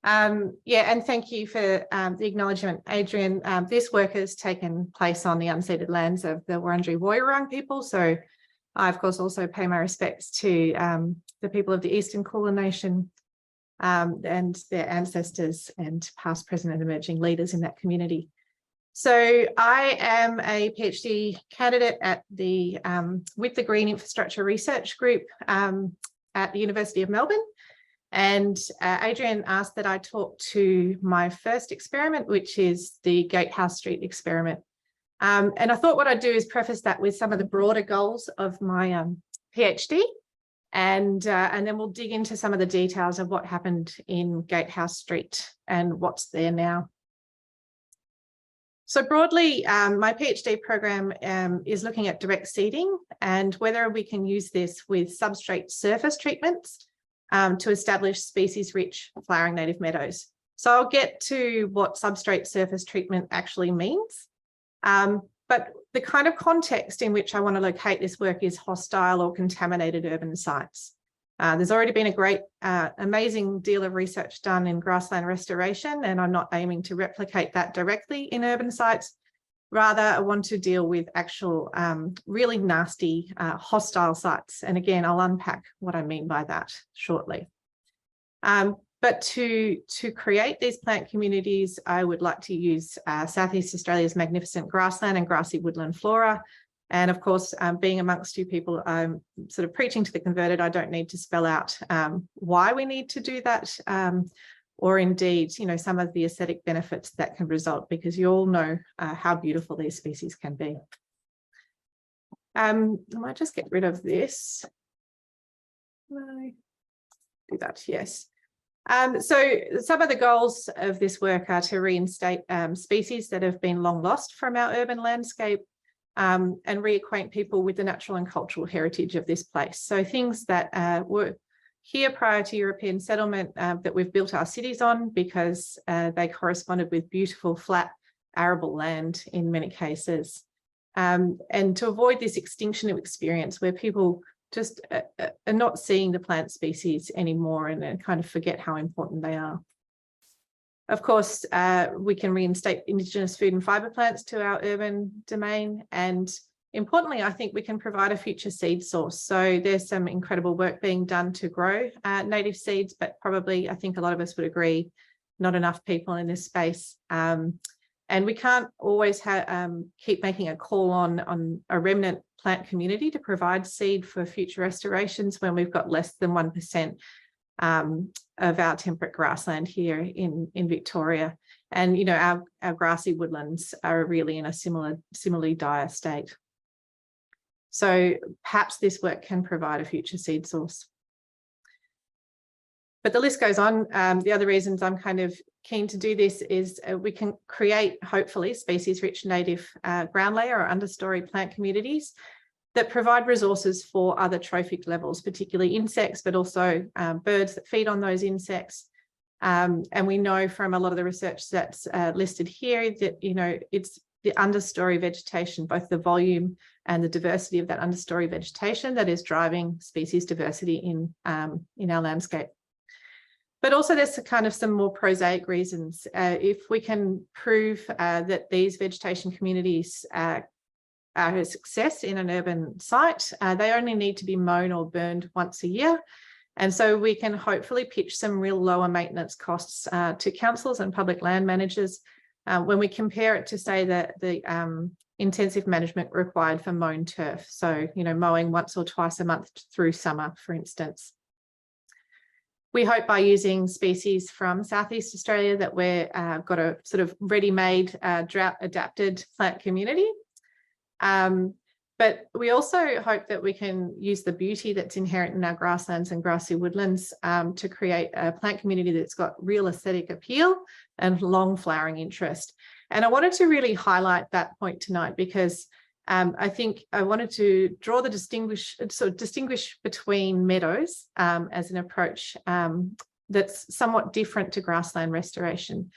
Yeah, and thank you for the acknowledgement, Adrian. This work has taken place on the unceded lands of the Wurundjeri Woiwurrung people. So I, of course, also pay my respects to the people of the Eastern Kulin Nation and their ancestors and past, present and emerging leaders in that community. So I am a PhD candidate at the with the Green Infrastructure Research Group at the University of Melbourne. And Adrian asked that I talk to my first experiment, which is the Gatehouse Street experiment. And I thought what I'd do is preface that with some of the broader goals of my PhD. And then we'll dig into some of the details of what happened in Gatehouse Street and what's there now. So broadly, my PhD program is looking at direct seeding and whether we can use this with substrate surface treatments to establish species-rich flowering native meadows. So I'll get to what substrate surface treatment actually means. But the kind of context in which I want to locate this work is hostile or contaminated urban sites. There's already been a great, amazing deal of research done in grassland restoration, and I'm not aiming to replicate that directly in urban sites. Rather, I want to deal with actual really nasty hostile sites. And again, I'll unpack what I mean by that shortly. But to create these plant communities, I would like to use Southeast Australia's magnificent grassland and grassy woodland flora. And of course, being amongst you people, I'm sort of preaching to the converted. I don't need to spell out why we need to do that, or indeed, you know, some of the aesthetic benefits that can result, because you all know how beautiful these species can be. I might just get rid of this. No, do that, yes. So some of the goals of this work are to reinstate species that have been long lost from our urban landscape, and reacquaint people with the natural and cultural heritage of this place. So things that were here prior to European settlement that we've built our cities on, because they corresponded with beautiful, flat, arable land in many cases. And to avoid this extinction of experience where people just are not seeing the plant species anymore and kind of forget how important they are. Of course, we can reinstate Indigenous food and fibre plants to our urban domain. And importantly, I think we can provide a future seed source. So there's some incredible work being done to grow native seeds, but probably, I think a lot of us would agree, not enough people in this space. And we can't always keep making a call on a remnant plant community to provide seed for future restorations when we've got less than 1% of our temperate grassland here in Victoria. And, you know, our grassy woodlands are really in a similarly dire state. So perhaps this work can provide a future seed source. But the list goes on. The other reasons I'm kind of keen to do this is we can create, hopefully, species-rich native ground layer or understory plant communities that provide resources for other trophic levels, particularly insects, but also birds that feed on those insects. And we know from a lot of the research that's listed here that, you know, it's the understory vegetation, both the volume and the diversity of that understory vegetation, that is driving species diversity in our landscape. But also there's kind of some more prosaic reasons. If we can prove that these vegetation communities are a success in an urban site, they only need to be mown or burned once a year. And so we can hopefully pitch some real lower maintenance costs to councils and public land managers when we compare it to, say, the intensive management required for mown turf. So, you know, mowing once or twice a month through summer, for instance. We hope by using species from Southeast Australia that we've got a sort of ready-made drought-adapted plant community. But we also hope that we can use the beauty that's inherent in our grasslands and grassy woodlands to create a plant community that's got real aesthetic appeal and long flowering interest. And I wanted to really highlight that point tonight because I think I wanted to draw the distinguish between meadows as an approach that's somewhat different to grassland restoration.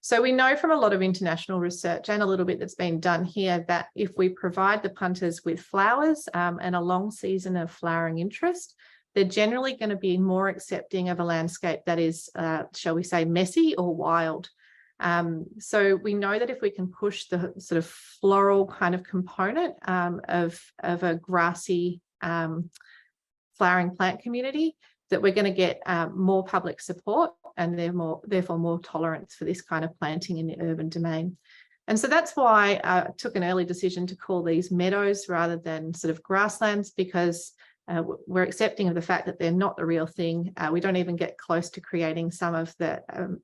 So we know from a lot of international research and a little bit that's been done here that if we provide the punters with flowers and a long season of flowering interest, they're generally going to be more accepting of a landscape that is, shall we say, messy or wild. So we know that if we can push the sort of floral kind of component of a grassy flowering plant community, that we're going to get more public support and therefore more tolerance for this kind of planting in the urban domain. And so that's why I took an early decision to call these meadows rather than sort of grasslands, because we're accepting of the fact that they're not the real thing. We don't even get close to creating some of the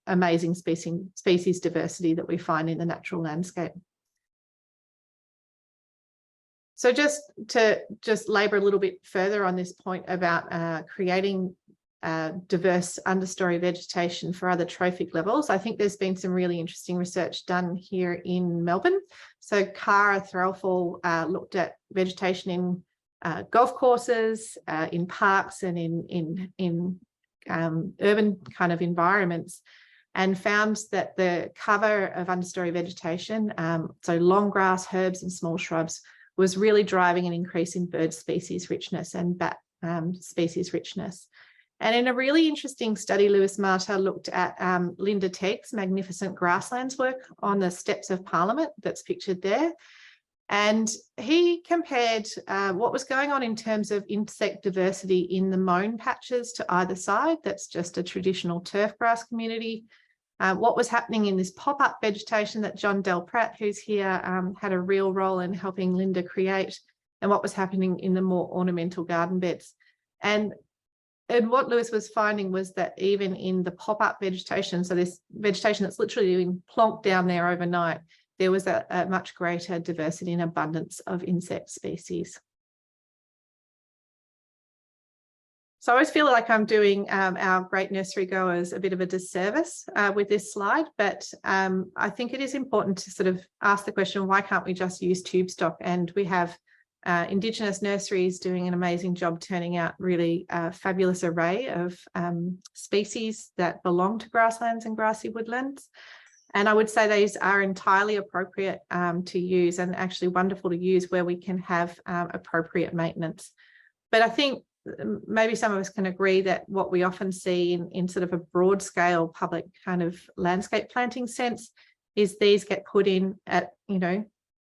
amazing species diversity that we find in the natural landscape. So just to labour a little bit further on this point about creating diverse understory vegetation for other trophic levels, I think there's been some really interesting research done here in Melbourne. So Cara Threlfall looked at vegetation in golf courses, in parks and in urban kind of environments, and found that the cover of understory vegetation, so long grass, herbs and small shrubs, was really driving an increase in bird species richness and bat species richness. And in a really interesting study, Lewis Marta looked at Linda Tegg's magnificent grasslands work on the steps of Parliament that's pictured there. And he compared what was going on in terms of insect diversity in the mown patches to either side. That's just a traditional turf grass community. What was happening in this pop-up vegetation that John Del Pratt, who's here, had a real role in helping Linda create, and what was happening in the more ornamental garden beds. And what Lewis was finding was that even in the pop-up vegetation, so this vegetation that's literally been plonked down there overnight, there was a much greater diversity and abundance of insect species. So I always feel like I'm doing our great nursery goers a bit of a disservice with this slide, but I think it is important to sort of ask the question, why can't we just use tube stock? And we have Indigenous nurseries doing an amazing job turning out really fabulous array of species that belong to grasslands and grassy woodlands. And I would say these are entirely appropriate to use, and actually wonderful to use where we can have appropriate maintenance. But I think maybe some of us can agree that what we often see in sort of a broad scale public kind of landscape planting sense is these get put in at, you know,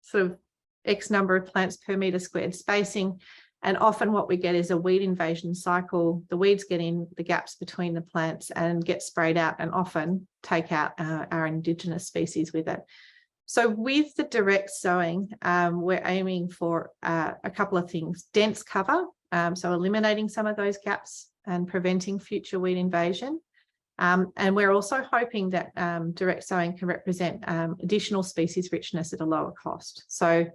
sort of X number of plants per metre squared spacing. And often what we get is a weed invasion cycle. The weeds get in the gaps between the plants and get sprayed out, and often take out our Indigenous species with it. So with the direct sowing, we're aiming for a couple of things: dense cover, so eliminating some of those gaps and preventing future weed invasion. And we're also hoping that direct sowing can represent additional species richness at a lower cost. So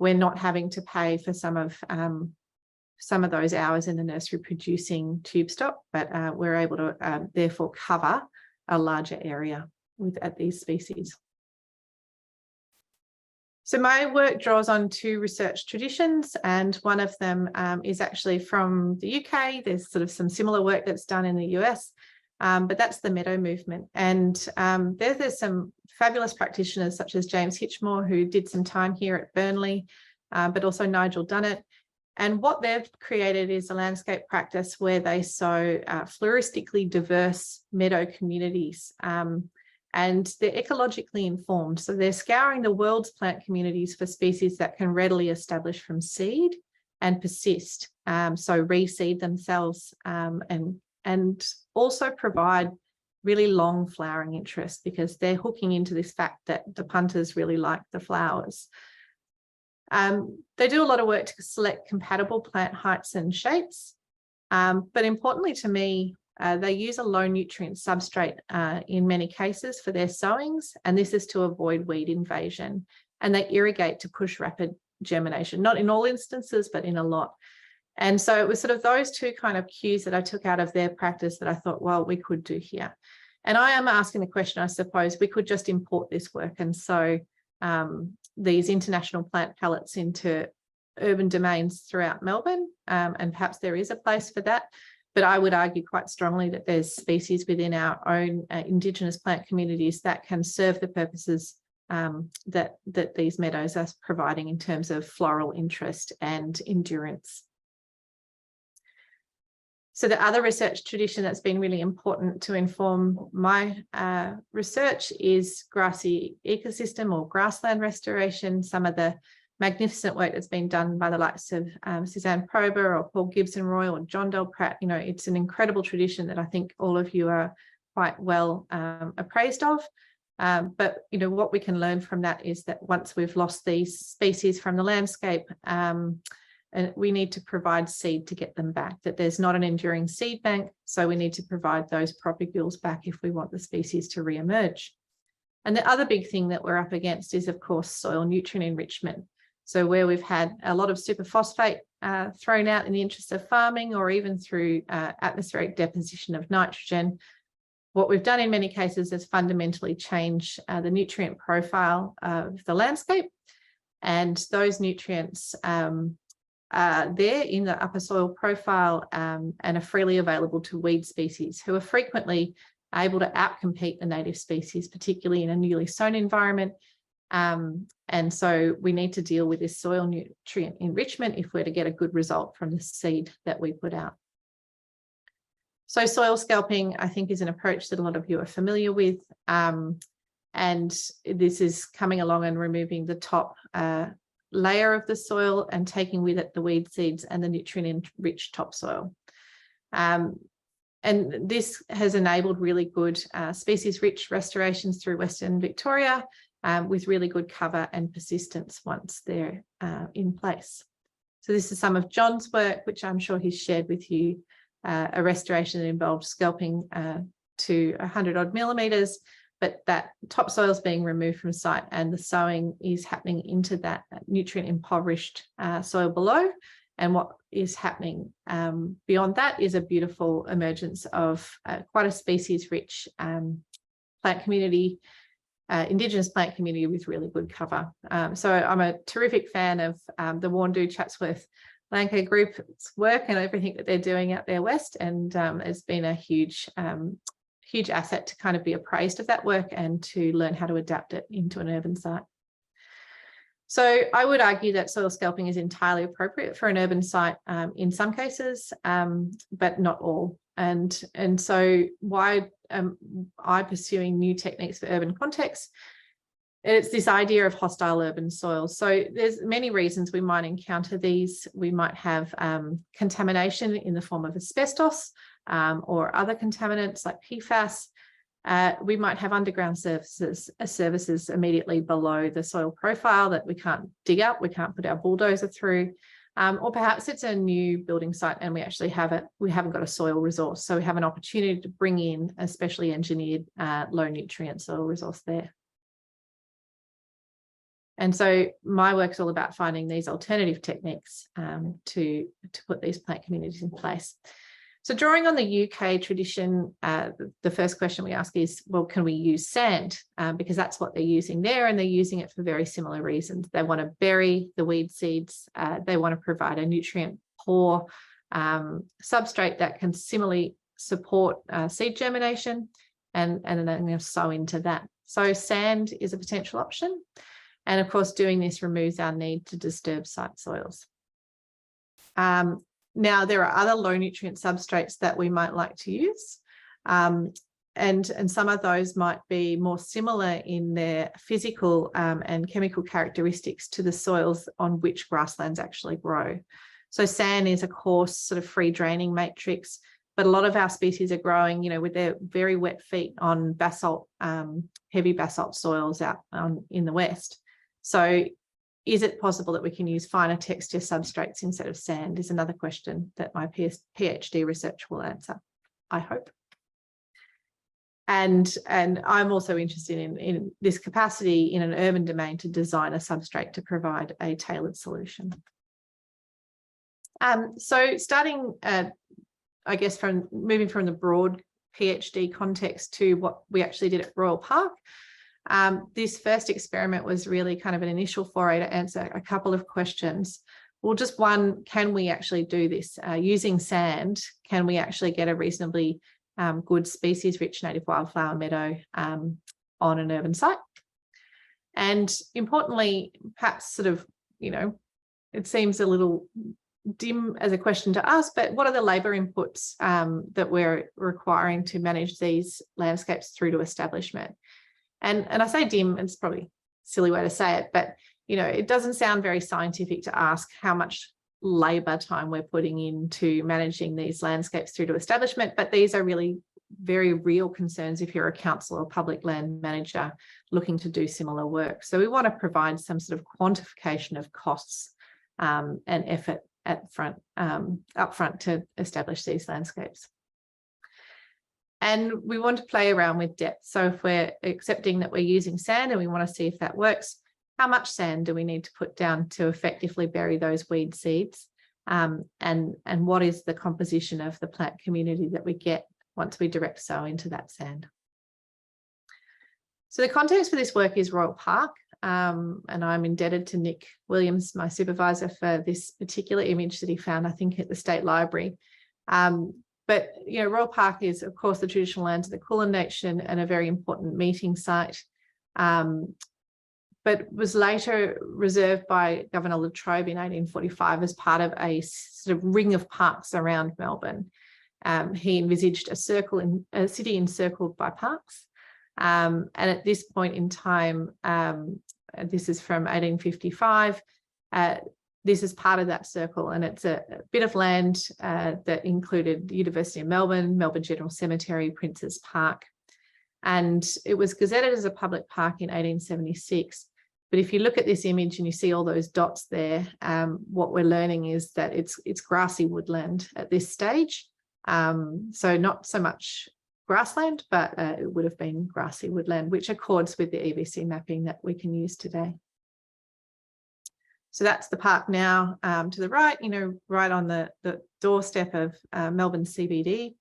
we're not having to pay for some of those hours in the nursery producing tube stock, but we're able to therefore cover a larger area at these species. So my work draws on two research traditions, and one of them is actually from the UK. There's sort of some similar work that's done in the US, but that's the meadow movement. And there's some fabulous practitioners such as James Hitchmore, who did some time here at Burnley, but also Nigel Dunnett. And what they've created is a landscape practice where they sow floristically diverse meadow communities. And they're ecologically informed. So they're scouring the world's plant communities for species that can readily establish from seed and persist. So reseed themselves and also provide really long flowering interest, because they're hooking into this fact that the punters really like the flowers. They do a lot of work to select compatible plant heights and shapes. But importantly to me, they use a low nutrient substrate in many cases for their sowings, and this is to avoid weed invasion. And they irrigate to push rapid germination, not in all instances, but in a lot. And so it was sort of those two kind of cues that I took out of their practice that I thought, well, we could do here. And I am asking the question, I suppose, we could just import this work and sow these international plant pellets into urban domains throughout Melbourne, and perhaps there is a place for that. But I would argue quite strongly that there's species within our own Indigenous plant communities that can serve the purposes that these meadows are providing in terms of floral interest and endurance. So the other research tradition that's been really important to inform my research is grassy ecosystem or grassland restoration. Some of the magnificent work that's been done by the likes of Suzanne Prober or Paul Gibson Royal or John Del Pratt. You know, it's an incredible tradition that I think all of you are quite well appraised of. But, you know, what we can learn from that is that once we've lost these species from the landscape, and we need to provide seed to get them back, that there's not an enduring seed bank. So we need to provide those propagules back if we want the species to re-emerge. And the other big thing that we're up against is, of course, soil nutrient enrichment. So where we've had a lot of superphosphate thrown out in the interest of farming, or even through atmospheric deposition of nitrogen, what we've done in many cases is fundamentally change the nutrient profile of the landscape. And those nutrients there in the upper soil profile and are freely available to weed species who are frequently able to outcompete the native species, particularly in a newly sown environment. And so we need to deal with this soil nutrient enrichment if we're to get a good result from the seed that we put out. So soil scalping, I think, is an approach that a lot of you are familiar with. And this is coming along and removing the top layer of the soil and taking with it the weed seeds and the nutrient-enriched topsoil. And this has enabled really good species-rich restorations through Western Victoria with really good cover and persistence once they're in place. So this is some of John's work, which I'm sure he's shared with you, a restoration that involved scalping to 100 odd millimetres, but that topsoil is being removed from site and the sowing is happening into that nutrient impoverished soil below. And what is happening beyond that is a beautiful emergence of quite a species rich plant community, Indigenous plant community with really good cover. So I'm a terrific fan of the Warndoo Chatsworth Lanka group's work and everything that they're doing out there west. And it's been a huge asset to kind of be appraised of that work and to learn how to adapt it into an urban site. So I would argue that soil scalping is entirely appropriate for an urban site in some cases, but not all. And so why am I pursuing new techniques for urban contexts? It's this idea of hostile urban soils. So there's many reasons we might encounter these. We might have contamination in the form of asbestos, or other contaminants like PFAS. We might have underground services immediately below the soil profile that we can't dig up, we can't put our bulldozer through, or perhaps it's a new building site and we haven't got a soil resource, so we have an opportunity to bring in a specially engineered low nutrient soil resource there. And so my work is all about finding these alternative techniques to put these plant communities in place. So drawing on the UK tradition, the first question we ask is, well, can we use sand? Because that's what they're using there, and they're using it for very similar reasons. They want to bury the weed seeds. They want to provide a nutrient poor substrate that can similarly support seed germination, and then they're going to sow into that. So sand is a potential option. And of course, doing this removes our need to disturb site soils. Now, there are other low nutrient substrates that we might like to use. And some of those might be more similar in their physical and chemical characteristics to the soils on which grasslands actually grow. So sand is a coarse sort of free draining matrix, but a lot of our species are growing, you know, with their very wet feet on basalt, heavy basalt soils out in the west. So is it possible that we can use finer texture substrates instead of sand is another question that my PhD research will answer, I hope. And I'm also interested in this capacity in an urban domain to design a substrate to provide a tailored solution. So starting, I guess, from moving from the broad PhD context to what we actually did at Royal Park. This first experiment was really kind of an initial foray to answer a couple of questions. Well, just one, can we actually do this? Using sand, can we actually get a reasonably good species-rich native wildflower meadow on an urban site? And importantly, perhaps sort of, you know, it seems a little dim as a question to ask, but what are the labour inputs that we're requiring to manage these landscapes through to establishment? And I say dim, it's probably a silly way to say it, but it doesn't sound very scientific to ask how much labour time we're putting into managing these landscapes through to establishment, but these are really very real concerns if you're a council or public land manager looking to do similar work. So we want to provide some sort of quantification of costs and effort up front to establish these landscapes. And we want to play around with depth. So if we're accepting that we're using sand and we want to see if that works, how much sand do we need to put down to effectively bury those weed seeds? And what is the composition of the plant community that we get once we direct sow into that sand? So the context for this work is Royal Park, and I'm indebted to Nick Williams, my supervisor, for this particular image that he found, I think, at the State Library. But Royal Park is, of course, the traditional lands of the Kulin Nation and a very important meeting site, but was later reserved by Governor Latrobe in 1845 as part of a sort of ring of parks around Melbourne. He envisaged a city encircled by parks. And at this point in time, this is from 1855, this is part of that circle, and it's a bit of land that included the University of Melbourne, Melbourne General Cemetery, Princes Park, and it was gazetted as a public park in 1876. But if you look at this image and you see all those dots there, what we're learning is that it's grassy woodland at this stage. So not so much grassland, but it would have been grassy woodland, which accords with the EVC mapping that we can use today. So that's the park now to the right, right on the doorstep of Melbourne CBD.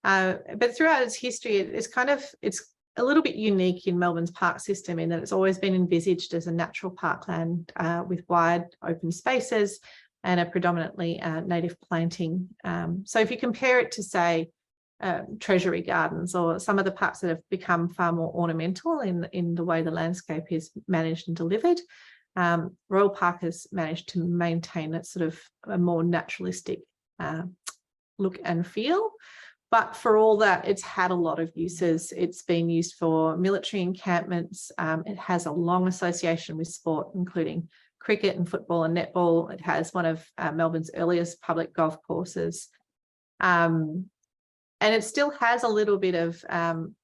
But throughout its history, it's a little bit unique in Melbourne's park system in that it's always been envisaged as a natural parkland with wide open spaces and a predominantly native planting. So if you compare it to, say, Treasury Gardens or some of the parks that have become far more ornamental in the way the landscape is managed and delivered, Royal Park has managed to maintain that sort of a more naturalistic look and feel. But for all that, it's had a lot of uses. It's been used for military encampments. It has a long association with sport, including cricket and football and netball. It has one of Melbourne's earliest public golf courses. And it still has a little bit of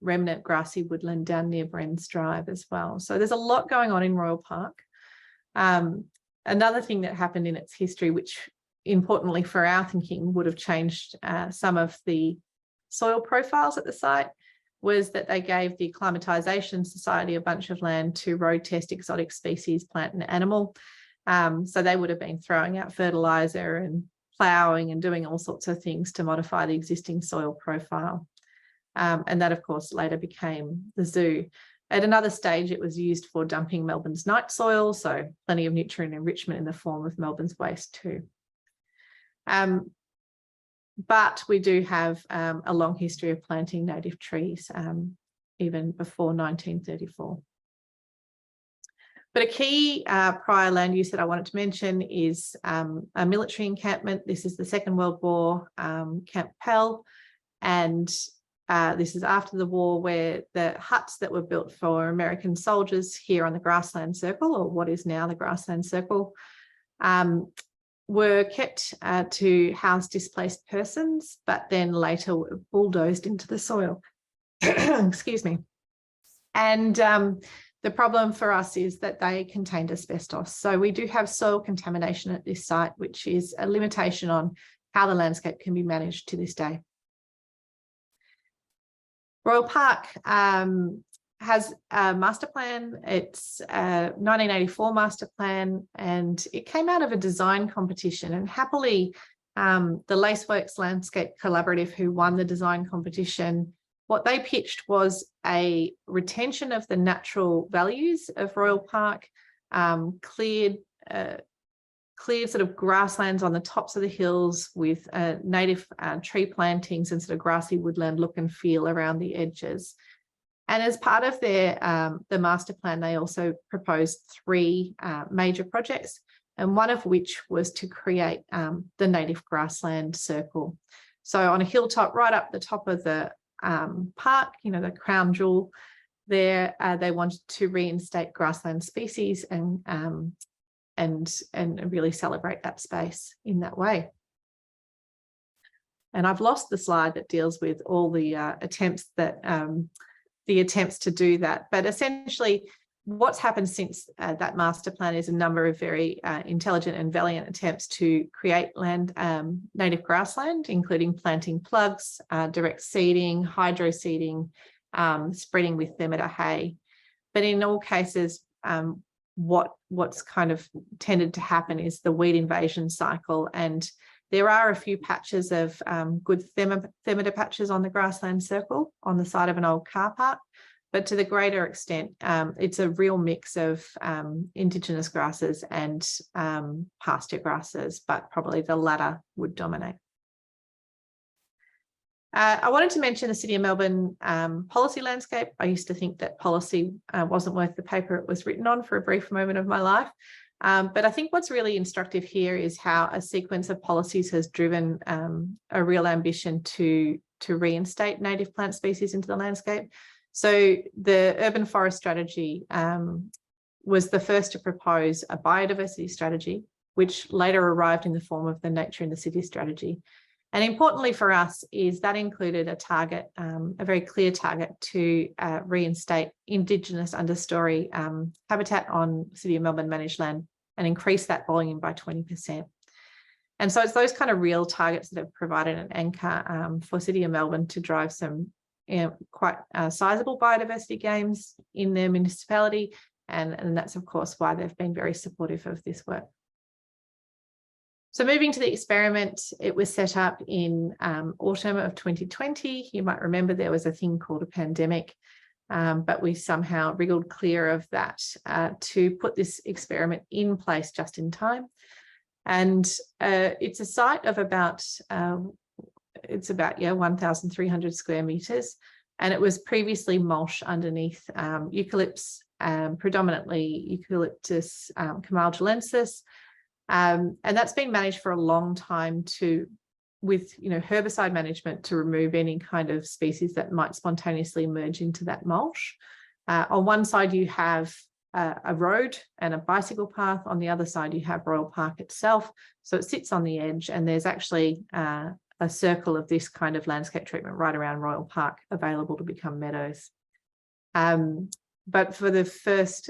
remnant grassy woodland down near Brens Drive as well. So there's a lot going on in Royal Park. Another thing that happened in its history, which importantly for our thinking would have changed some of the soil profiles at the site, was that they gave the Acclimatisation Society a bunch of land to road test exotic species, plant and animal. So they would have been throwing out fertiliser and ploughing and doing all sorts of things to modify the existing soil profile. And that, of course, later became the zoo. At another stage, it was used for dumping Melbourne's night soil, so plenty of nutrient enrichment in the form of Melbourne's waste too. But we do have a long history of planting native trees, even before 1934. But a key prior land use that I wanted to mention is a military encampment. This is the Second World War Camp Pell, and this is after the war, where the huts that were built for American soldiers here on the Grassland Circle, or what is now the Grassland Circle, were kept to house displaced persons, but then later were bulldozed into the soil. Excuse me. And the problem for us is that they contained asbestos. So we do have soil contamination at this site, which is a limitation on how the landscape can be managed to this day. Royal Park has a master plan. It's a 1984 master plan, and it came out of a design competition. And happily, the Laceworks Landscape Collaborative, who won the design competition, what they pitched was a retention of the natural values of Royal Park, cleared sort of grasslands on the tops of the hills with native tree plantings and sort of grassy woodland look and feel around the edges. And as part of their the master plan, they also proposed three major projects. and one of which was to create the native grassland circle. So on a hilltop right up the top of the park, you know, the crown jewel there, they wanted to reinstate grassland species and really celebrate that space in that way. And I've lost the slide that deals with all the attempts to do that. But essentially, what's happened since that master plan is a number of very intelligent and valiant attempts to create land, native grassland, including planting plugs, direct seeding, hydro seeding, spreading with limiter hay. But in all cases, what's kind of tended to happen is the weed invasion cycle, and there are a few patches of good thermiter patches on the grassland circle on the side of an old car park, but to the greater extent, it's a real mix of Indigenous grasses and pasture grasses, but probably the latter would dominate. I wanted to mention the City of Melbourne policy landscape. I used to think that policy wasn't worth the paper it was written on for a brief moment of my life. But I think what's really instructive here is how a sequence of policies has driven a real ambition to reinstate native plant species into the landscape. So the urban forest strategy was the first to propose a biodiversity strategy, which later arrived in the form of the Nature in the City strategy. And importantly for us is that included a target, a very clear target to reinstate Indigenous understory habitat on City of Melbourne managed land and increase that volume by 20%. And so it's those kind of real targets that have provided an anchor for City of Melbourne to drive some quite sizable biodiversity gains in their municipality. And that's, of course, why they've been very supportive of this work. So moving to the experiment, it was set up in autumn of 2020. You might remember there was a thing called a pandemic, but we somehow wriggled clear of that to put this experiment in place just in time. And it's a site of about, 1,300 square metres. And it was previously mulch underneath eucalypts, predominantly Eucalyptus camaldulensis. And that's been managed for a long time with herbicide management to remove any kind of species that might spontaneously emerge into that mulch. On one side you have a road and a bicycle path. On the other side you have Royal Park itself. So it sits on the edge, and there's actually a circle of this kind of landscape treatment right around Royal Park available to become meadows. But for the first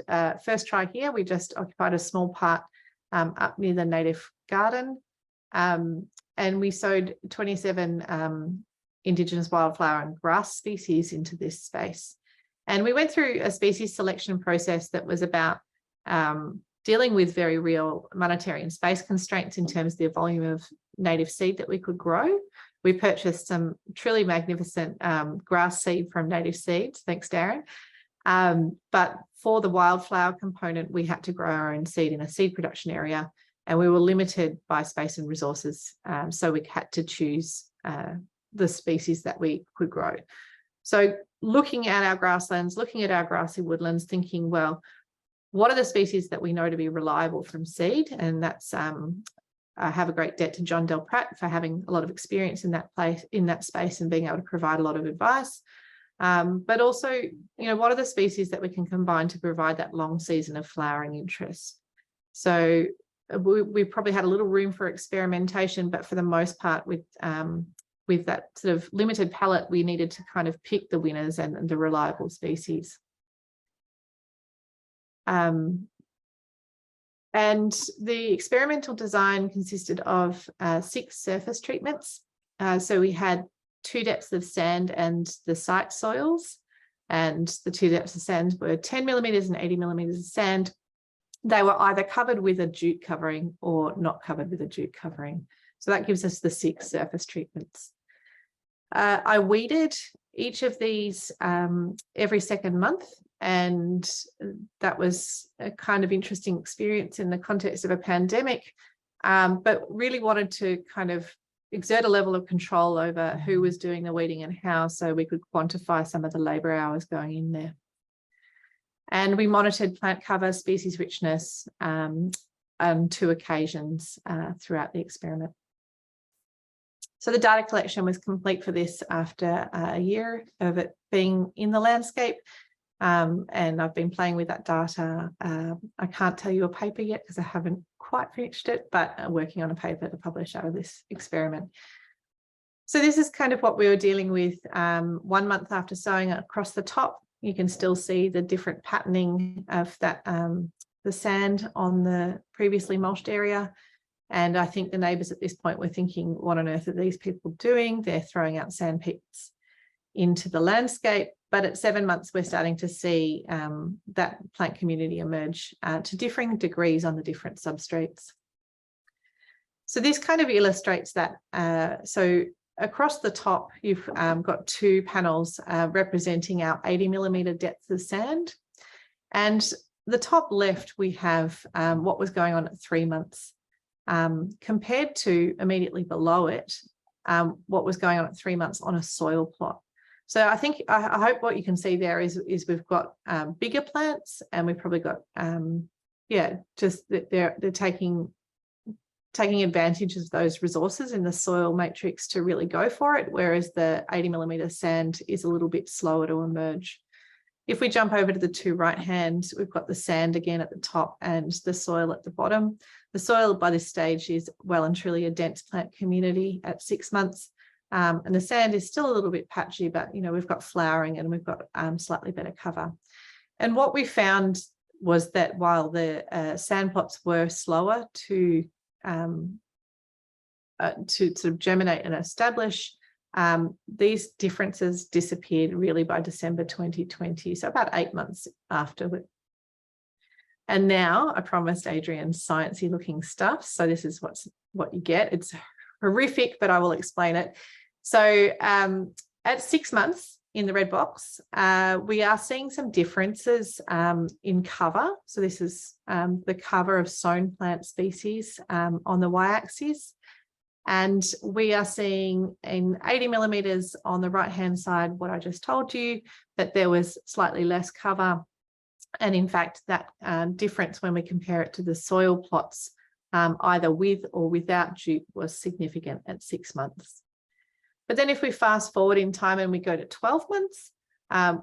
try here, we just occupied a small part up near the native garden, and we sowed 27 Indigenous wildflower and grass species into this space. And we went through a species selection process that was about dealing with very real monetary and space constraints in terms of the volume of native seed that we could grow. We purchased some truly magnificent grass seed from Native Seeds, thanks Darren. But for the wildflower component, we had to grow our own seed in a seed production area, and we were limited by space and resources. So we had to choose the species that we could grow. So looking at our grasslands, looking at our grassy woodlands, thinking, well, what are the species that we know to be reliable from seed? And that's, I have a great debt to John Del Pratt for having a lot of experience in that space and being able to provide a lot of advice. But also, what are the species that we can combine to provide that long season of flowering interest? So we probably had a little room for experimentation, but for the most part, with that sort of limited palette, we needed to kind of pick the winners and the reliable species. And the experimental design consisted of 6 surface treatments. So we had 2 depths of sand and the site soils, and the 2 depths of sand were 10 millimetres and 80 millimetres of sand. They were either covered with a jute covering or not covered with a jute covering. So that gives us the 6 surface treatments. I weeded each of these every second month, and that was a kind of interesting experience in the context of a pandemic, but really wanted to kind of exert a level of control over who was doing the weeding and how, so we could quantify some of the labour hours going in there. And we monitored plant cover, species richness, on 2 occasions throughout the experiment. So the data collection was complete for this after a year of it being in the landscape. And I've been playing with that data. I can't tell you a paper yet because I haven't quite finished it, but I'm working on a paper to publish out of this experiment. So this is kind of what we were dealing with 1 month after sowing. Across the top. You can still see the different patterning of that, the sand on the previously mulched area. And I think the neighbours at this point were thinking, what on earth are these people doing? They're throwing out sand pits into the landscape. But at 7 months, we're starting to see that plant community emerge to differing degrees on the different substrates. So this kind of illustrates that. So across the top, you've got 2 panels representing our 80mm depth of sand. And the top left, we have what was going on at 3 months. Compared to immediately below it, what was going on at 3 months on a soil plot. So I think, I hope what you can see there is we've got bigger plants, and we've probably got, just that they're taking advantage of those resources in the soil matrix to really go for it, whereas the 80mm sand is a little bit slower to emerge. If we jump over to the 2 right hands, we've got the sand again at the top and the soil at the bottom. The soil by this stage is well and truly a dense plant community at 6 months. And the sand is still a little bit patchy, but we've got flowering and we've got slightly better cover. And what we found was that while the sand plots were slower to sort of germinate and establish, these differences disappeared really by December 2020, so about 8 months afterward. And now I promised Adrian sciencey looking stuff. So this is what you get. It's horrific, but I will explain it. So at 6 months in the red box, we are seeing some differences in cover. So this is the cover of sown plant species on the y-axis. And we are seeing in 80mm on the right-hand side, what I just told you, that there was slightly less cover. And in fact, that difference when we compare it to the soil plots, either with or without jute, was significant at 6 months. But then if we fast forward in time and we go to 12 months,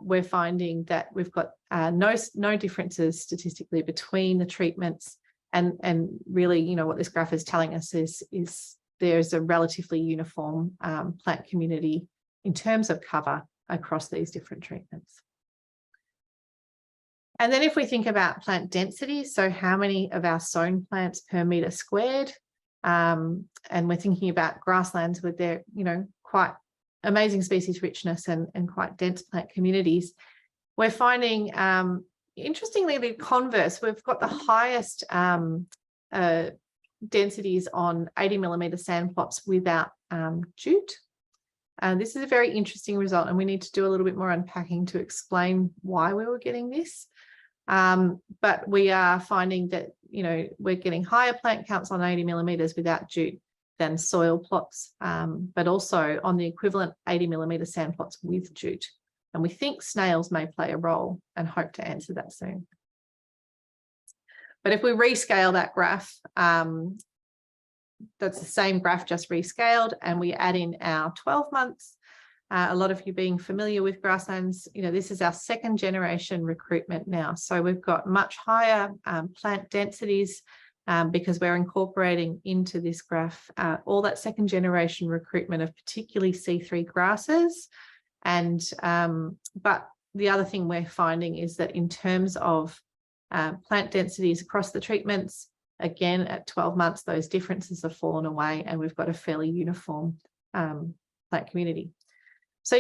we're finding that we've got no differences statistically between the treatments. And really, what this graph is telling us is there's a relatively uniform plant community in terms of cover across these different treatments. And then if we think about plant density, so how many of our sown plants per metre squared, and we're thinking about grasslands with their, quite amazing species richness and quite dense plant communities, we're finding, interestingly, the converse. We've got the highest densities on 80mm sand plots without jute. And this is a very interesting result, and we need to do a little bit more unpacking to explain why we were getting this. But we are finding that, we're getting higher plant counts on 80mm without jute than soil plots, but also on the equivalent 80mm sand plots with jute. And we think snails may play a role, and hope to answer that soon. But if we rescale that graph, that's the same graph, just rescaled, and we add in our 12 months. A lot of you being familiar with grasslands, this is our 2nd generation recruitment now. So we've got much higher plant densities because we're incorporating into this graph all that 2nd generation recruitment of particularly C3 grasses. And but the other thing we're finding is that in terms of plant densities across the treatments, again, at 12 months, those differences have fallen away, and we've got a fairly uniform plant community. So,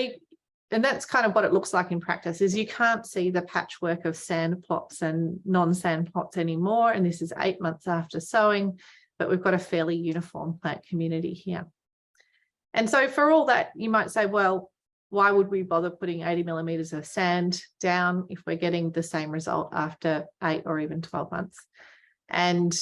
and that's kind of what it looks like in practice, is you can't see the patchwork of sand plots and non-sand plots anymore. And this is 8 months after sowing, but we've got a fairly uniform plant community here. And so for all that, you might say, well, why would we bother putting 80mm of sand down if we're getting the same result after 8 or even 12 months? And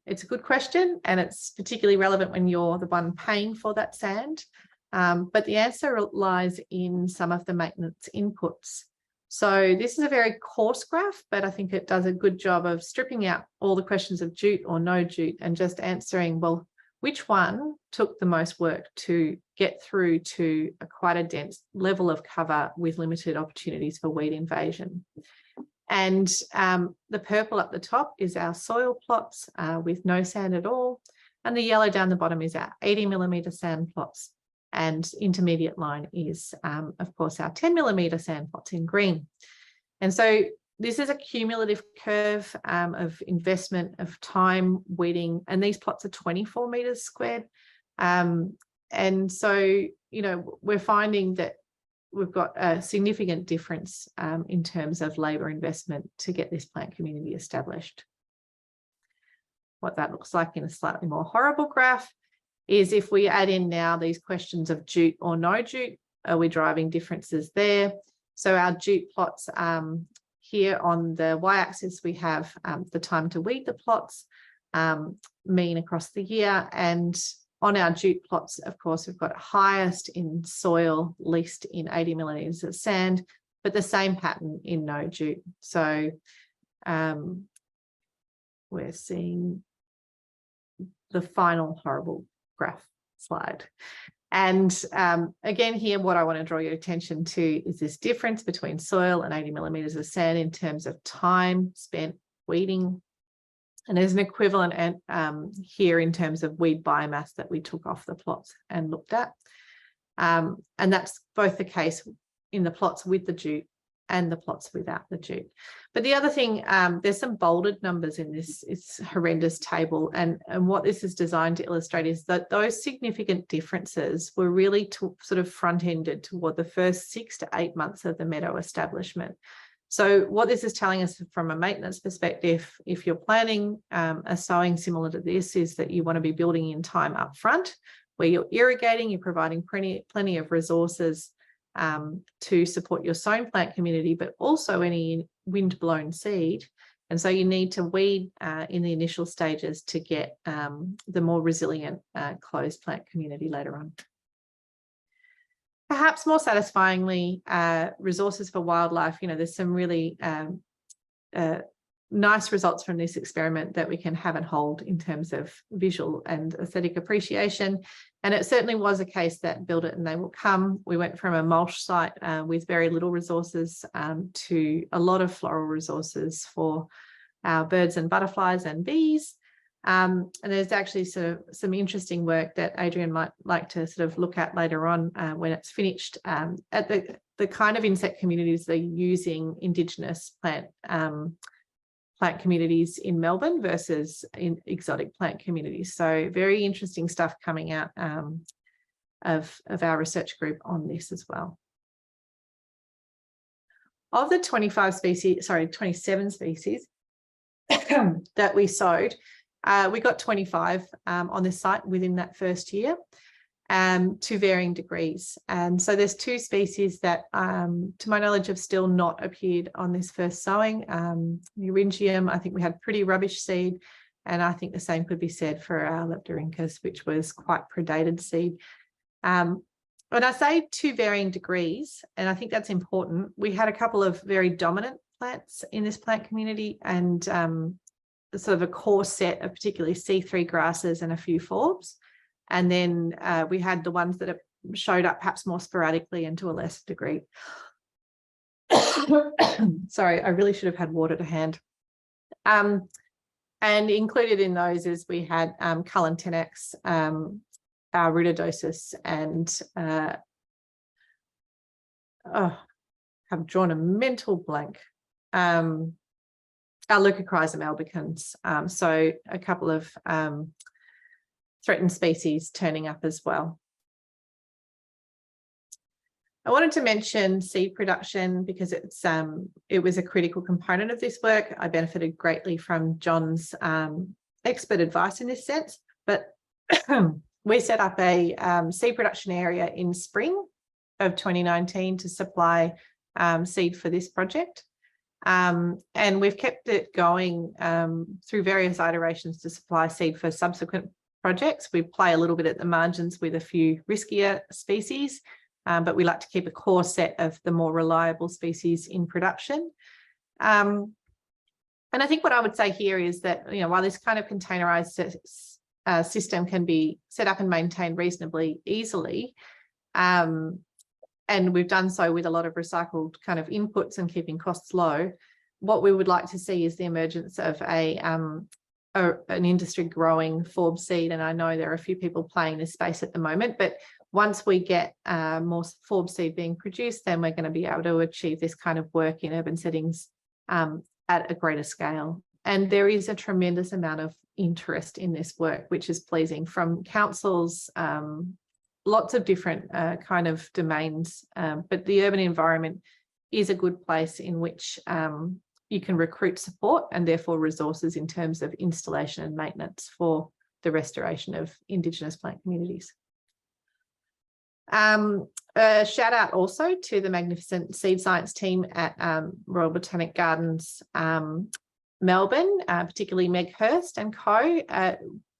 it's a good question, and it's particularly relevant when you're the one paying for that sand. But the answer lies in some of the maintenance inputs. So this is a very coarse graph, but I think it does a good job of stripping out all the questions of jute or no jute and just answering, well, which one took the most work to get through to quite a dense level of cover with limited opportunities for weed invasion. And the purple at the top is our soil plots with no sand at all. And the yellow down the bottom is our 80mm sand plots. And intermediate line is, of course, our 10mm sand plots in green. And so this is a cumulative curve of investment of time, weeding, and these plots are 24 meters squared. And so, you know, we're finding that we've got a significant difference in terms of labour investment to get this plant community established. What that looks like in a slightly more horrible graph is if we add in now these questions of jute or no jute, are we driving differences there? So our jute plots here on the y-axis, we have the time to weed the plots, mean across the year. And on our jute plots, of course, we've got highest in soil, least in 80mm of sand, but the same pattern in no jute. So we're seeing the final horrible graph slide. And again, here, what I want to draw your attention to is this difference between soil and 80mm of sand in terms of time spent weeding. And there's an equivalent here in terms of weed biomass that we took off the plots and looked at. And that's both the case in the plots with the jute and the plots without the jute. But the other thing, there's some bolded numbers in this, it's horrendous table. And what this is designed to illustrate is that those significant differences were really sort of front-ended toward the first 6 to 8 months of the meadow establishment. So what this is telling us from a maintenance perspective, if you're planning a sowing similar to this, is that you want to be building in time up front, where you're irrigating, you're providing plenty of resources to support your sown plant community, but also any wind-blown seed. And so you need to weed in the initial stages to get the more resilient closed plant community later on. Perhaps more satisfyingly, resources for wildlife, you know, there's some really nice results from this experiment that we can have and hold in terms of visual and aesthetic appreciation. And it certainly was a case that build it and they will come. We went from a mulch site with very little resources to a lot of floral resources for our birds and butterflies and bees. And there's actually sort of some interesting work that Adrian might like to sort of look at later on when it's finished at the kind of insect communities they're using Indigenous plant communities in Melbourne versus in exotic plant communities. So very interesting stuff coming out of our research group on this as well. Of the 27 species that we sowed, we got 25 on this site within that first year, to varying degrees. And so there's 2 species that, to my knowledge, have still not appeared on this first sowing. Euringium, I think we had pretty rubbish seed, and I think the same could be said for our Leptorhynchus, which was quite predated seed. When I say 2 varying degrees, and I think that's important, we had a couple of very dominant plants in this plant community and sort of a core set of particularly C3 grasses and a few forbs. And then we had the ones that have showed up perhaps more sporadically and to a lesser degree. Sorry, I really should have had water to hand. And included in those is we had Cullen tenax, our ruidodosis, and I've drawn a mental blank. Our Leucochrysum albicans. So a couple of threatened species turning up as well. I wanted to mention seed production because it was a critical component of this work. I benefited greatly from John's expert advice in this sense, but we set up a seed production area in spring of 2019 to supply seed for this project. And we've kept it going through various iterations to supply seed for subsequent projects. We play a little bit at the margins with a few riskier species, but we like to keep a core set of the more reliable species in production. And I think what I would say here is that, while this kind of containerized system can be set up and maintained reasonably easily, and we've done so with a lot of recycled kind of inputs and keeping costs low, what we would like to see is the emergence of an industry growing forb seed. And I know there are a few people playing this space at the moment, but once we get more forb seed being produced, then we're going to be able to achieve this kind of work in urban settings at a greater scale. And there is a tremendous amount of interest in this work, which is pleasing, from councils, lots of different kind of domains, but the urban environment is a good place in which you can recruit support and therefore resources in terms of installation and maintenance for the restoration of Indigenous plant communities. A shout out also to the magnificent seed science team at Royal Botanic Gardens Melbourne, particularly Meg Hurst and co.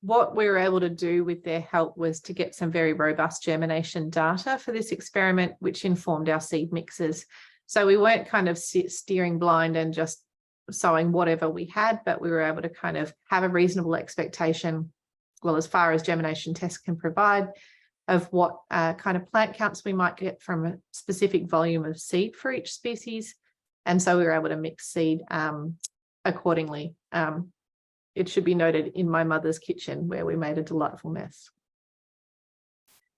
What we were able to do with their help was to get some very robust germination data for this experiment, which informed our seed mixes. So we weren't kind of steering blind and just sowing whatever we had, but we were able to kind of have a reasonable expectation, well, as far as germination tests can provide, of what kind of plant counts we might get from a specific volume of seed for each species. And so we were able to mix seed accordingly. It should be noted, in my mother's kitchen, where we made a delightful mess.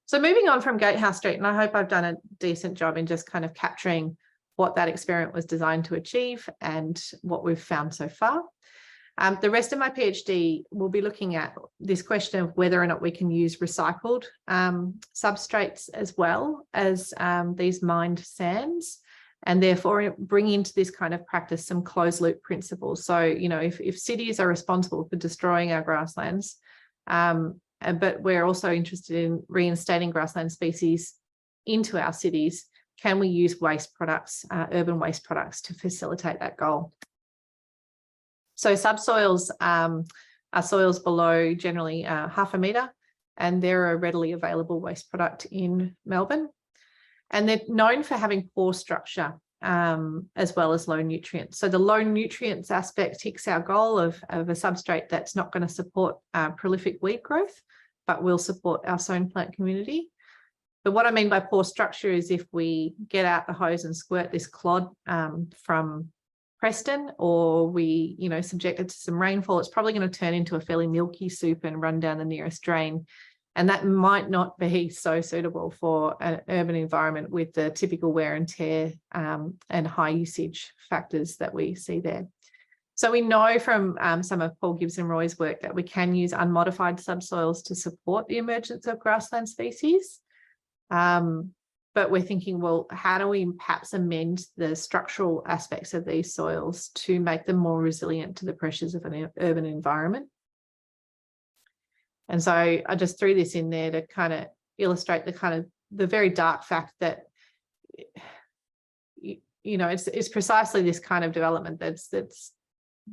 So moving on from Gatehouse Street, and I hope I've done a decent job in just kind of capturing what that experiment was designed to achieve and what we've found so far. The rest of my PhD will be looking at this question of whether or not we can use recycled substrates as well as these mined sands, and therefore bring into this kind of practice some closed loop principles. So, if cities are responsible for destroying our grasslands, but we're also interested in reinstating grassland species into our cities, can we use waste products, urban waste products, to facilitate that goal? So subsoils are soils below generally 0.5 metre, and they're a readily available waste product in Melbourne. And they're known for having poor structure as well as low nutrients. So the low nutrients aspect ticks our goal of a substrate that's not going to support prolific weed growth, but will support our sown plant community. But what I mean by poor structure is if we get out the hose and squirt this clod from Preston, or we, subject it to some rainfall, it's probably going to turn into a fairly milky soup and run down the nearest drain. And that might not be so suitable for an urban environment with the typical wear and tear and high usage factors that we see there. So we know from some of Paul Gibson-Roy's work that we can use unmodified subsoils to support the emergence of grassland species. But we're thinking, well, how do we perhaps amend the structural aspects of these soils to make them more resilient to the pressures of an urban environment? And so I just threw this in there to kind of illustrate the very dark fact that, it's precisely this kind of development that's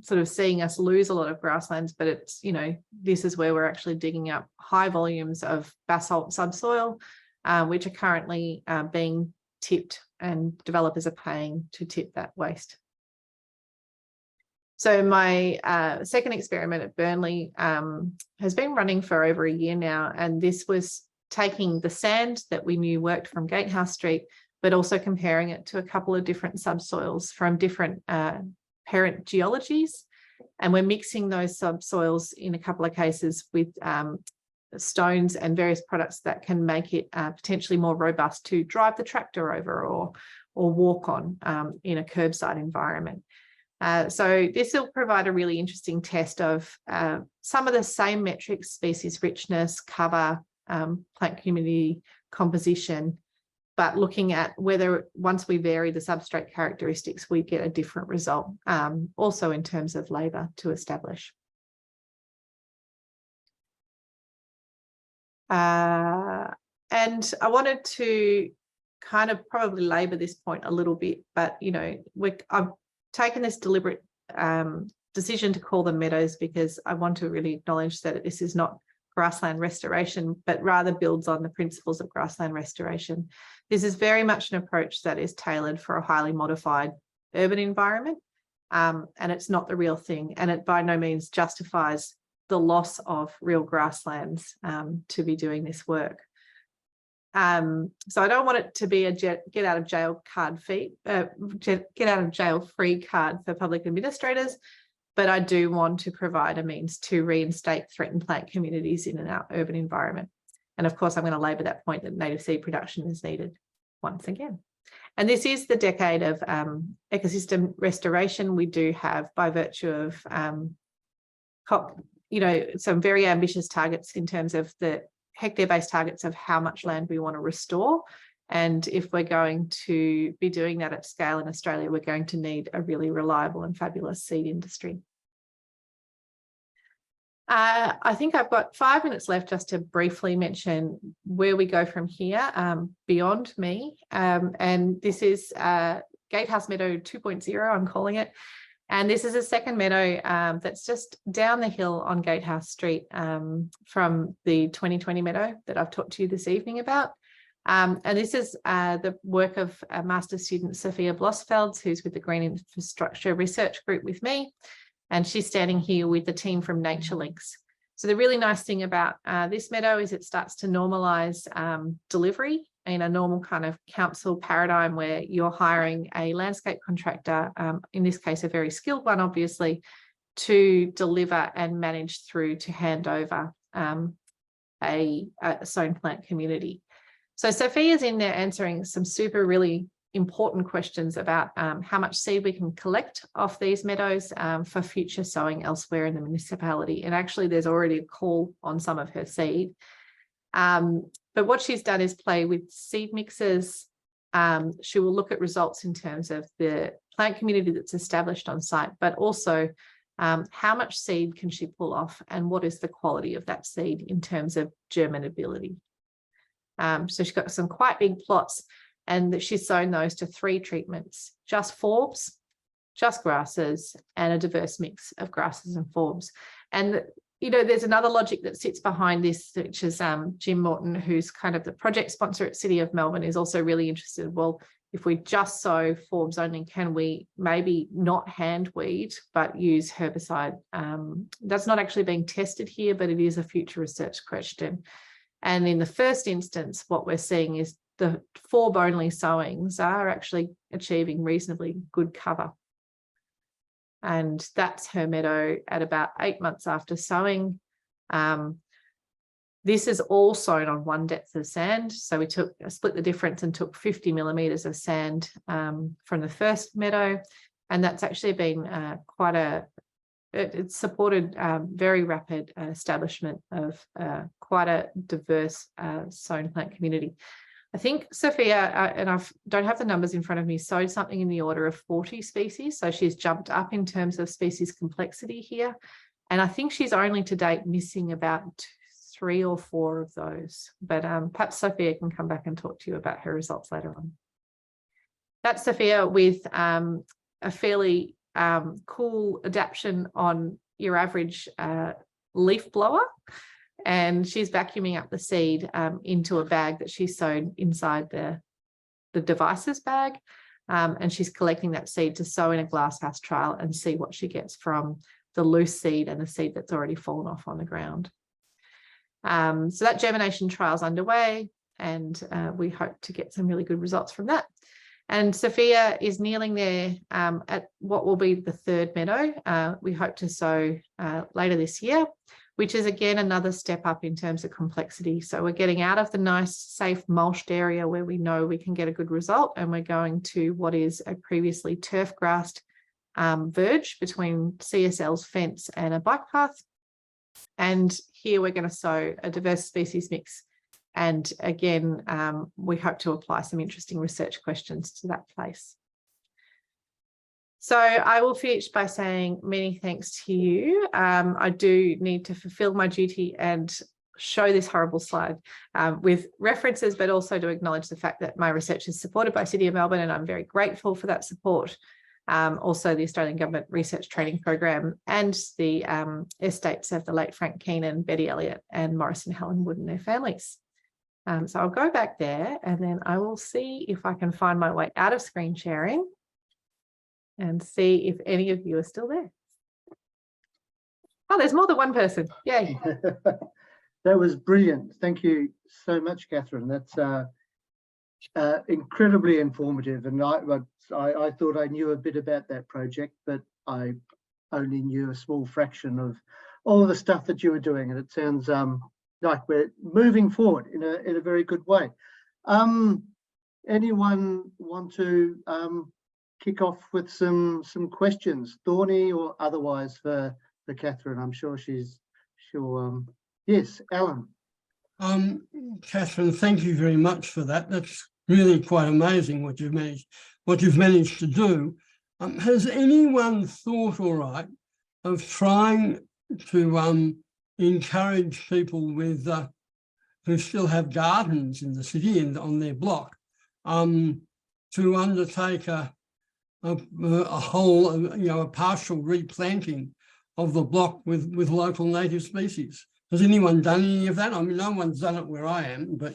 sort of seeing us lose a lot of grasslands, but it's, this is where we're actually digging up high volumes of basalt subsoil, which are currently being tipped, and developers are paying to tip that waste. So my second experiment at Burnley has been running for over a year now, and this was taking the sand that we knew worked from Gatehouse Street, but also comparing it to a couple of different subsoils from different parent geologies, and we're mixing those subsoils in a couple of cases with stones and various products that can make it potentially more robust to drive the tractor over or walk on in a curbside environment. So this will provide a really interesting test of some of the same metrics: species richness, cover, plant community composition, but looking at whether once we vary the substrate characteristics, we get a different result, also in terms of labour to establish. And I wanted to kind of probably labour this point a little bit, but I've taken this deliberate decision to call them meadows because I want to really acknowledge that this is not grassland restoration, but rather builds on the principles of grassland restoration. This is very much an approach that is tailored for a highly modified urban environment, and it's not the real thing, and it by no means justifies the loss of real grasslands to be doing this work. So I don't want it to be a get out of jail free card for public administrators, but I do want to provide a means to reinstate threatened plant communities in our urban environment. And of course, I'm going to labour that point that native seed production is needed once again. And this is the decade of ecosystem restoration. We do have, by virtue of some very ambitious targets in terms of the hectare-based targets of how much land we want to restore. And if we're going to be doing that at scale in Australia, we're going to need a really reliable and fabulous seed industry. I think I've got 5 minutes left just to briefly mention where we go from here, beyond me. And this is Gatehouse Meadow 2.0, I'm calling it. And this is a second meadow that's just down the hill on Gatehouse Street from the 2020 meadow that I've talked to you this evening about. And this is the work of a master's student, Sophia Blossfeld, who's with the Green Infrastructure Research Group with me. And she's standing here with the team from Nature Links. So the really nice thing about this meadow is it starts to normalise delivery in a normal kind of council paradigm where you're hiring a landscape contractor, in this case, a very skilled one, obviously, to deliver and manage through to hand over a sown plant community. So Sophia's in there answering some really important questions about how much seed we can collect off these meadows for future sowing elsewhere in the municipality. And actually, there's already a call on some of her seed. But what she's done is play with seed mixes. She will look at results in terms of the plant community that's established on site, but also how much seed can she pull off and what is the quality of that seed in terms of germinability. So she's got some quite big plots, and she's sown those to 3 treatments: just forbs, just grasses, and a diverse mix of grasses and forbs. And there's another logic that sits behind this, which is Jim Morton, who's kind of the project sponsor at City of Melbourne, is also really interested. Well, if we just sow forbs only, can we maybe not hand weed, but use herbicide? That's not actually being tested here, but it is a future research question. And in the first instance, what we're seeing is the forb only sowings are actually achieving reasonably good cover. And that's her meadow at about 8 months after sowing. This is all sown on 1 depth of sand. So we split the difference and took 50 millimetres of sand from the first meadow. And that's actually been it's supported very rapid establishment of quite a diverse sown plant community. I think Sophia, and I don't have the numbers in front of me, sowed something in the order of 40 species. So she's jumped up in terms of species complexity here. And I think she's only to date missing about 3 or 4 of those. But perhaps Sophia can come back and talk to you about her results later on. That's Sophia with a fairly cool adaptation on your average leaf blower. And she's vacuuming up the seed into a bag that she's sown inside the devices bag. And she's collecting that seed to sow in a glasshouse trial and see what she gets from the loose seed and the seed that's already fallen off on the ground. So that germination trial is underway, and we hope to get some really good results from that. And Sophia is kneeling there at what will be the 3rd meadow. We hope to sow later this year, which is again another step up in terms of complexity. So we're getting out of the nice, safe, mulched area where we know we can get a good result, and we're going to what is a previously turf grassed verge between CSL's fence and a bike path. And here we're going to sow a diverse species mix. And again, we hope to apply some interesting research questions to that place. So I will finish by saying many thanks to you. I do need to fulfill my duty and show this horrible slide with references, but also to acknowledge the fact that my research is supported by City of Melbourne, and I'm very grateful for that support. also the Australian Government Research Training Program, and the estates of the late Frank Keenan, Betty Elliott, and Morris and Helen Wood and their families. So I'll go back there, and then I will see if I can find my way out of screen sharing and see if any of you are still there. Oh, there's more than one person. Yay. That was brilliant. Thank you so much, Katherine. That's incredibly informative. And I thought I knew a bit about that project, but I only knew a small fraction of all of the stuff that you were doing. And it sounds like we're moving forward in a very good way. Anyone want to kick off with some questions, thorny or otherwise, for Katherine? I'm sure she'll. Yes, Alan. Katherine, thank you very much for that. That's really quite amazing what you've managed to do. Has anyone thought, all right, of trying to encourage people with who still have gardens in the city and on their block to undertake a whole, a partial replanting of the block with local native species? Has anyone done any of that? I mean, no one's done it where I am, but.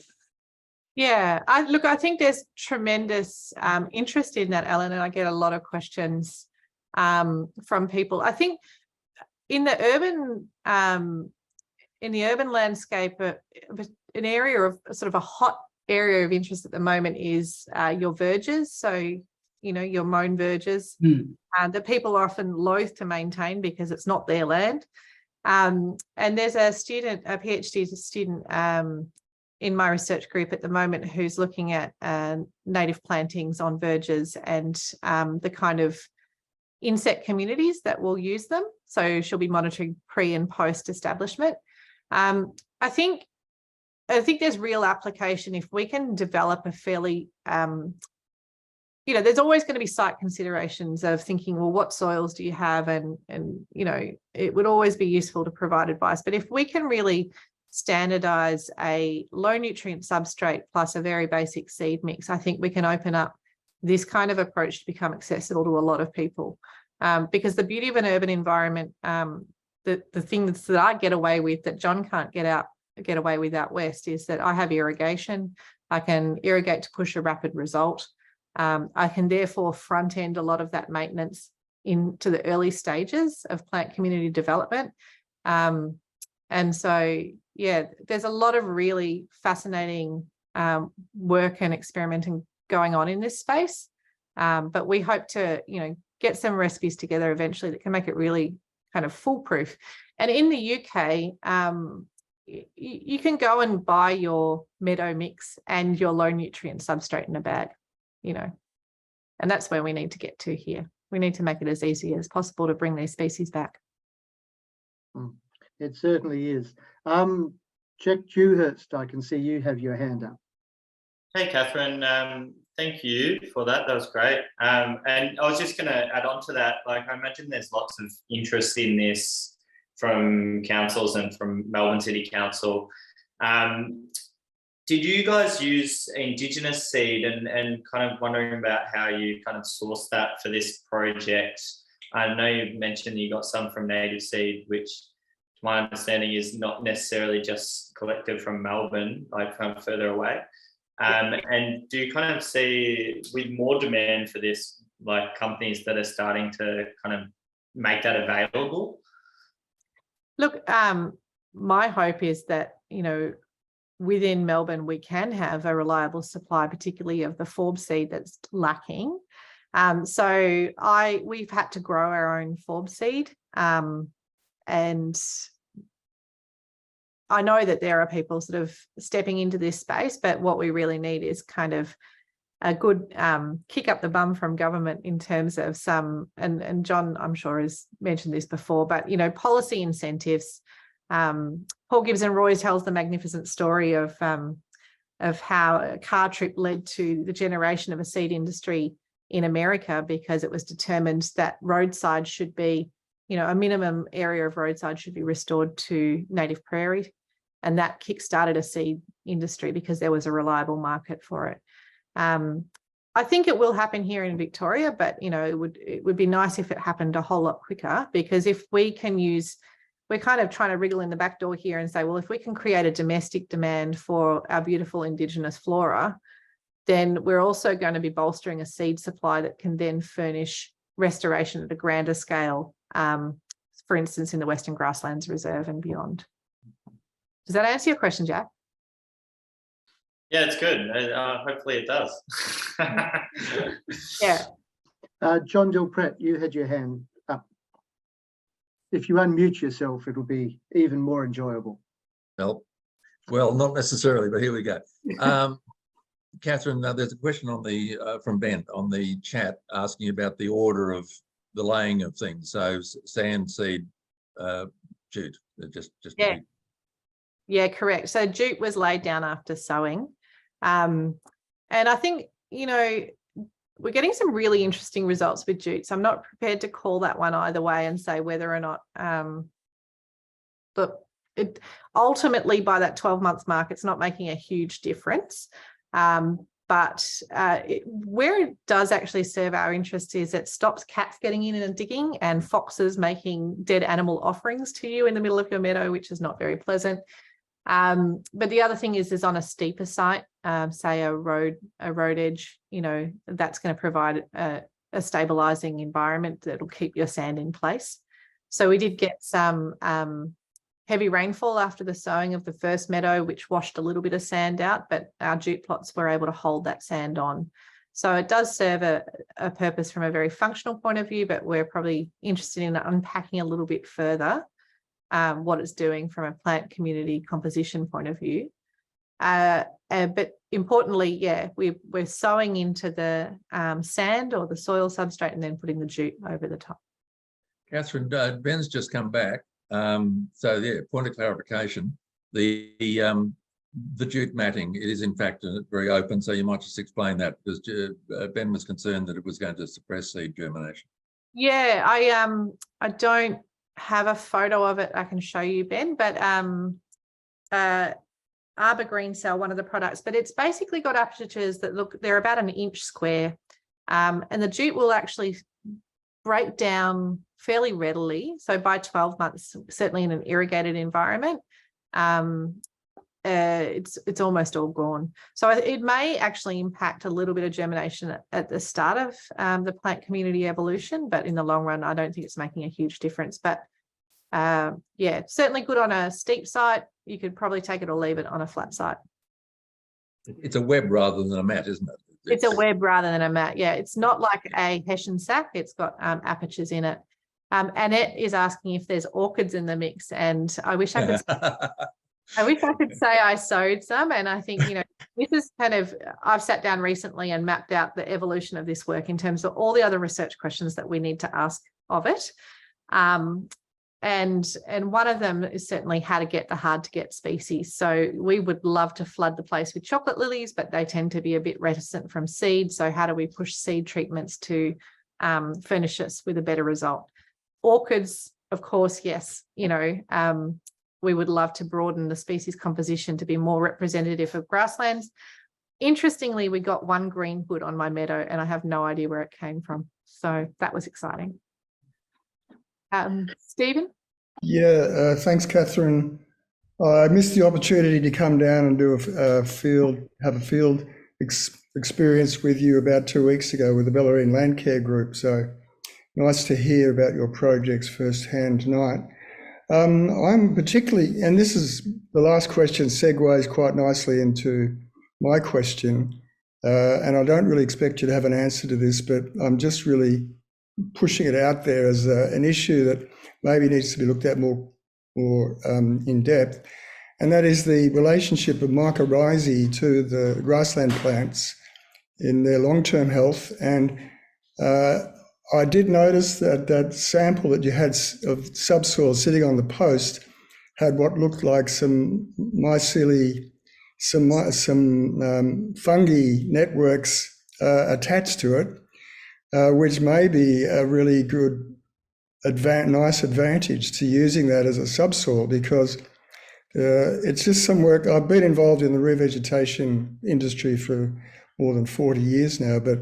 Yeah, I think there's tremendous interest in that, Ellen, and I get a lot of questions from people. I think in the urban landscape, an area of sort of a hot area of interest at the moment is your verges. So, your mown verges that people are often loath to maintain because it's not their land. And there's a PhD student in my research group at the moment who's looking at native plantings on verges and the kind of insect communities that will use them. So she'll be monitoring pre and post establishment. I think there's real application if we can develop a fairly there's always going to be site considerations of thinking, well, what soils do you have? And it would always be useful to provide advice. But if we can really standardize a low nutrient substrate plus a very basic seed mix, I think we can open up this kind of approach to become accessible to a lot of people. Because the beauty of an urban environment, the things that I get away with that John can't get away with out west is that I have irrigation. I can irrigate to push a rapid result. I can therefore front end a lot of that maintenance into the early stages of plant community development. And so, yeah, there's a lot of really fascinating work and experimenting going on in this space. But we hope to, get some recipes together eventually that can make it really kind of foolproof. And in the UK, you can go and buy your meadow mix and your low nutrient substrate in a bag. And that's where we need to get to here. We need to make it as easy as possible to bring these species back. It certainly is. Jack Dewhurst, I can see you have your hand up. Hey, Katherine. Thank you for that. That was great. And I was just going to add on to that. Like, I imagine there's lots of interest in this from councils and from Melbourne City Council. Did you guys use Indigenous seed and kind of wondering about how you kind of sourced that for this project? I know you mentioned you got some from native seed, which to my understanding is not necessarily just collected from Melbourne, like kind of further away. And do you kind of see with more demand for this, like companies that are starting to kind of make that available? Look, my hope is that, within Melbourne, we can have a reliable supply, particularly of the forb seed that's lacking. So we've had to grow our own forb seed. And I know that there are people sort of stepping into this space, but what we really need is kind of a good kick up the bum from government in terms of some, and John, I'm sure, has mentioned this before, but, policy incentives. Paul Gibson-Roy tells the magnificent story of how a car trip led to the generation of a seed industry in America because it was determined that roadside should be, a minimum area of roadside should be restored to native prairie. And that kick-started a seed industry because there was a reliable market for it. I think it will happen here in Victoria, but it would be nice if it happened a whole lot quicker, because if we can we're kind of trying to wriggle in the back door here and say, well, if we can create a domestic demand for our beautiful Indigenous flora, then we're also going to be bolstering a seed supply that can then furnish restoration at a grander scale, for instance, in the Western Grasslands Reserve and beyond. Does that answer your question, Jack? Yeah, it's good. Hopefully it does. Yeah. John Gilpret, you had your hand up. If you unmute yourself, it'll be even more enjoyable. Well, not necessarily, but here we go. Katherine, there's a question on the from Ben on the chat asking about the order of the laying of things. So sand, seed, jute. Just Yeah. Yeah, correct. So jute was laid down after sowing. And I think, we're getting some really interesting results with jute. So I'm not prepared to call that one either way and say whether or not, but it ultimately by that 12-month mark, it's not making a huge difference. But where it does actually serve our interest is it stops cats getting in and digging and foxes making dead animal offerings to you in the middle of your meadow, which is not very pleasant. But the other thing is on a steeper site, say a road edge, that's going to provide a stabilizing environment that will keep your sand in place. So we did get some heavy rainfall after the sowing of the first meadow, which washed a little bit of sand out, but our jute plots were able to hold that sand on. So it does serve a purpose from a very functional point of view, but we're probably interested in unpacking a little bit further what it's doing from a plant community composition point of view. But importantly, yeah, we're sowing into the sand or the soil substrate and then putting the jute over the top. Katherine, Ben's just come back. So yeah, point of clarification, the jute matting, it is in fact very open, so you might just explain that, because Ben was concerned that it was going to suppress seed germination. Yeah, I don't have a photo of it I can show you, Ben, but Arbor Green Cell, one of the products, but it's basically got apertures that they're about an inch square, and the jute will actually break down fairly readily. So by 12 months, certainly in an irrigated environment, it's almost all gone. So it may actually impact a little bit of germination at the start of the plant community evolution, but in the long run, I don't think it's making a huge difference. But yeah, certainly good on a steep site. You could probably take it or leave it on a flat site. It's a web rather than a mat, isn't it? It's a web rather than a mat. Yeah, it's not like a Hessian sack. It's got apertures in it. Annette is asking if there's orchids in the mix, and I wish I could. I wish I could say I sowed some, and I think, this is kind of, I've sat down recently and mapped out the evolution of this work in terms of all the other research questions that we need to ask of it. And one of them is certainly how to get the hard to get species. So we would love to flood the place with chocolate lilies, but they tend to be a bit reticent from seed. So how do we push seed treatments to furnish us with a better result? Orchids, of course, yes, we would love to broaden the species composition to be more representative of grasslands. Interestingly, we got one greenwood on my meadow and I have no idea where it came from. So that was exciting. Stephen? Yeah, thanks, Katherine. I missed the opportunity to come down and do have a field experience with you about 2 weeks ago with the Bellarine Land Care Group. So nice to hear about your projects firsthand tonight. I'm particularly, and this is the last question segues quite nicely into my question, and I don't really expect you to have an answer to this, but I'm just really pushing it out there as an issue that maybe needs to be looked at more in depth, and that is the relationship of mycorrhizae to the grassland plants in their long-term health. And I did notice that that sample that you had of subsoil sitting on the post had what looked like some mycelium, some fungi networks attached to it, which may be a really good, nice advantage to using that as a subsoil, because it's just some work. I've been involved in the revegetation industry for more than 40 years now. But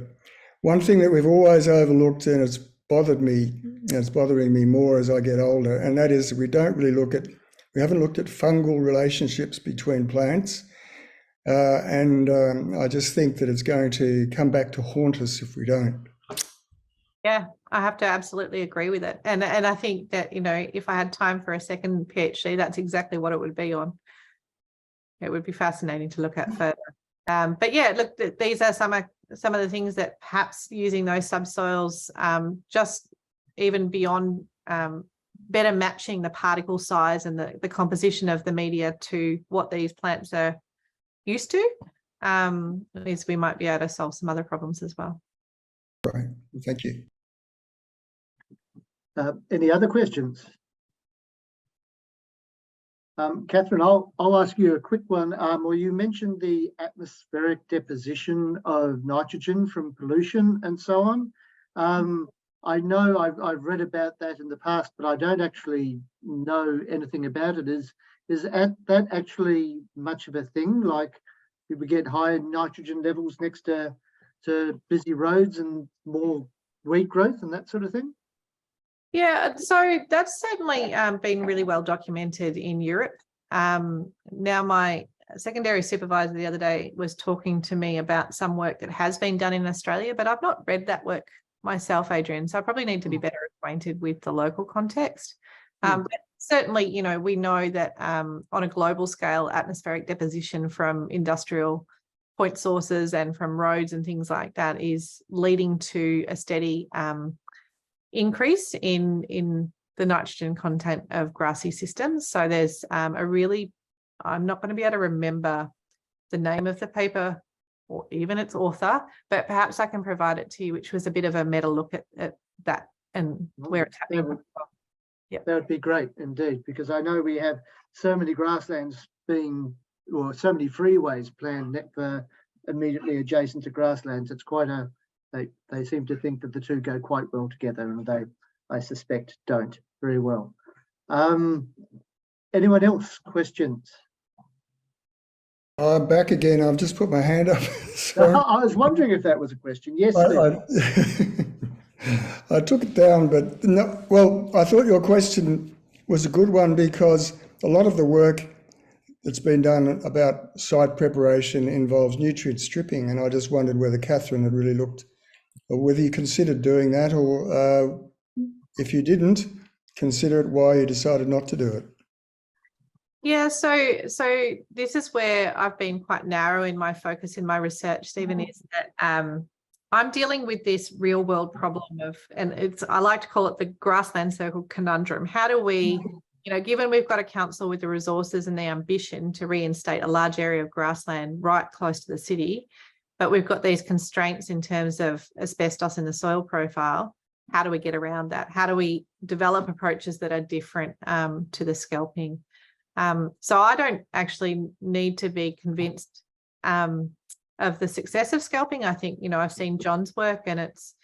one thing that we've always overlooked, and it's bothered me, and it's bothering me more as I get older, and that is we haven't looked at fungal relationships between plants. I just think that it's going to come back to haunt us if we don't. Yeah, I have to absolutely agree with it. And I think that, you know, if I had time for a second PhD, that's exactly what it would be on. It would be fascinating to look at further. But yeah, look, these are some of the things that perhaps using those subsoils, just even beyond better matching the particle size and the composition of the media to what these plants are used to, is we might be able to solve some other problems as well. Right, thank you. Any other questions? Katherine, I'll ask you a quick one. Well, you mentioned the atmospheric deposition of nitrogen from pollution and so on. I know I've read about that in the past, but I don't actually know anything about it. Is that actually much of a thing? Like, did we get higher nitrogen levels next to busy roads and more weed growth and that sort of thing? Yeah, so that's certainly been really well documented in Europe. Now, my secondary supervisor the other day was talking to me about some work that has been done in Australia, but I've not read that work myself, Adrian. So I probably need to be better acquainted with the local context. But certainly, you know, we know that on a global scale, atmospheric deposition from industrial point sources and from roads and things like that is leading to a steady increase in the nitrogen content of grassy systems. So there's a really, I'm not going to be able to remember the name of the paper or even its author, but perhaps I can provide it to you, which was a bit of a meta look at that and where it's happening. Yeah, that would be great indeed, because I know we have so many grasslands or so many freeways planned for immediately adjacent to grasslands. It's quite they seem to think that the two go quite well together, and they, I suspect, don't very well. Anyone else? Questions? I'm back again. I've just put my hand up. Sorry. I was wondering if that was a question. Yes, I took it down, but no. Well, I thought your question was a good one, because a lot of the work that's been done about site preparation involves nutrient stripping, and I just wondered whether Katherine had really looked, or whether you considered doing that, or if you didn't, consider it why you decided not to do it. Yeah, so this is where I've been quite narrow in my focus in my research, Stephen, is that I'm dealing with this real world problem of, and I like to call it the grassland circle conundrum. How do we, you know, given we've got a council with the resources and the ambition to reinstate a large area of grassland right close to the city, but we've got these constraints in terms of asbestos in the soil profile, how do we get around that? How do we develop approaches that are different to the scalping? So I don't actually need to be convinced of the success of scalping. I think, you know, I've seen John's work and it's,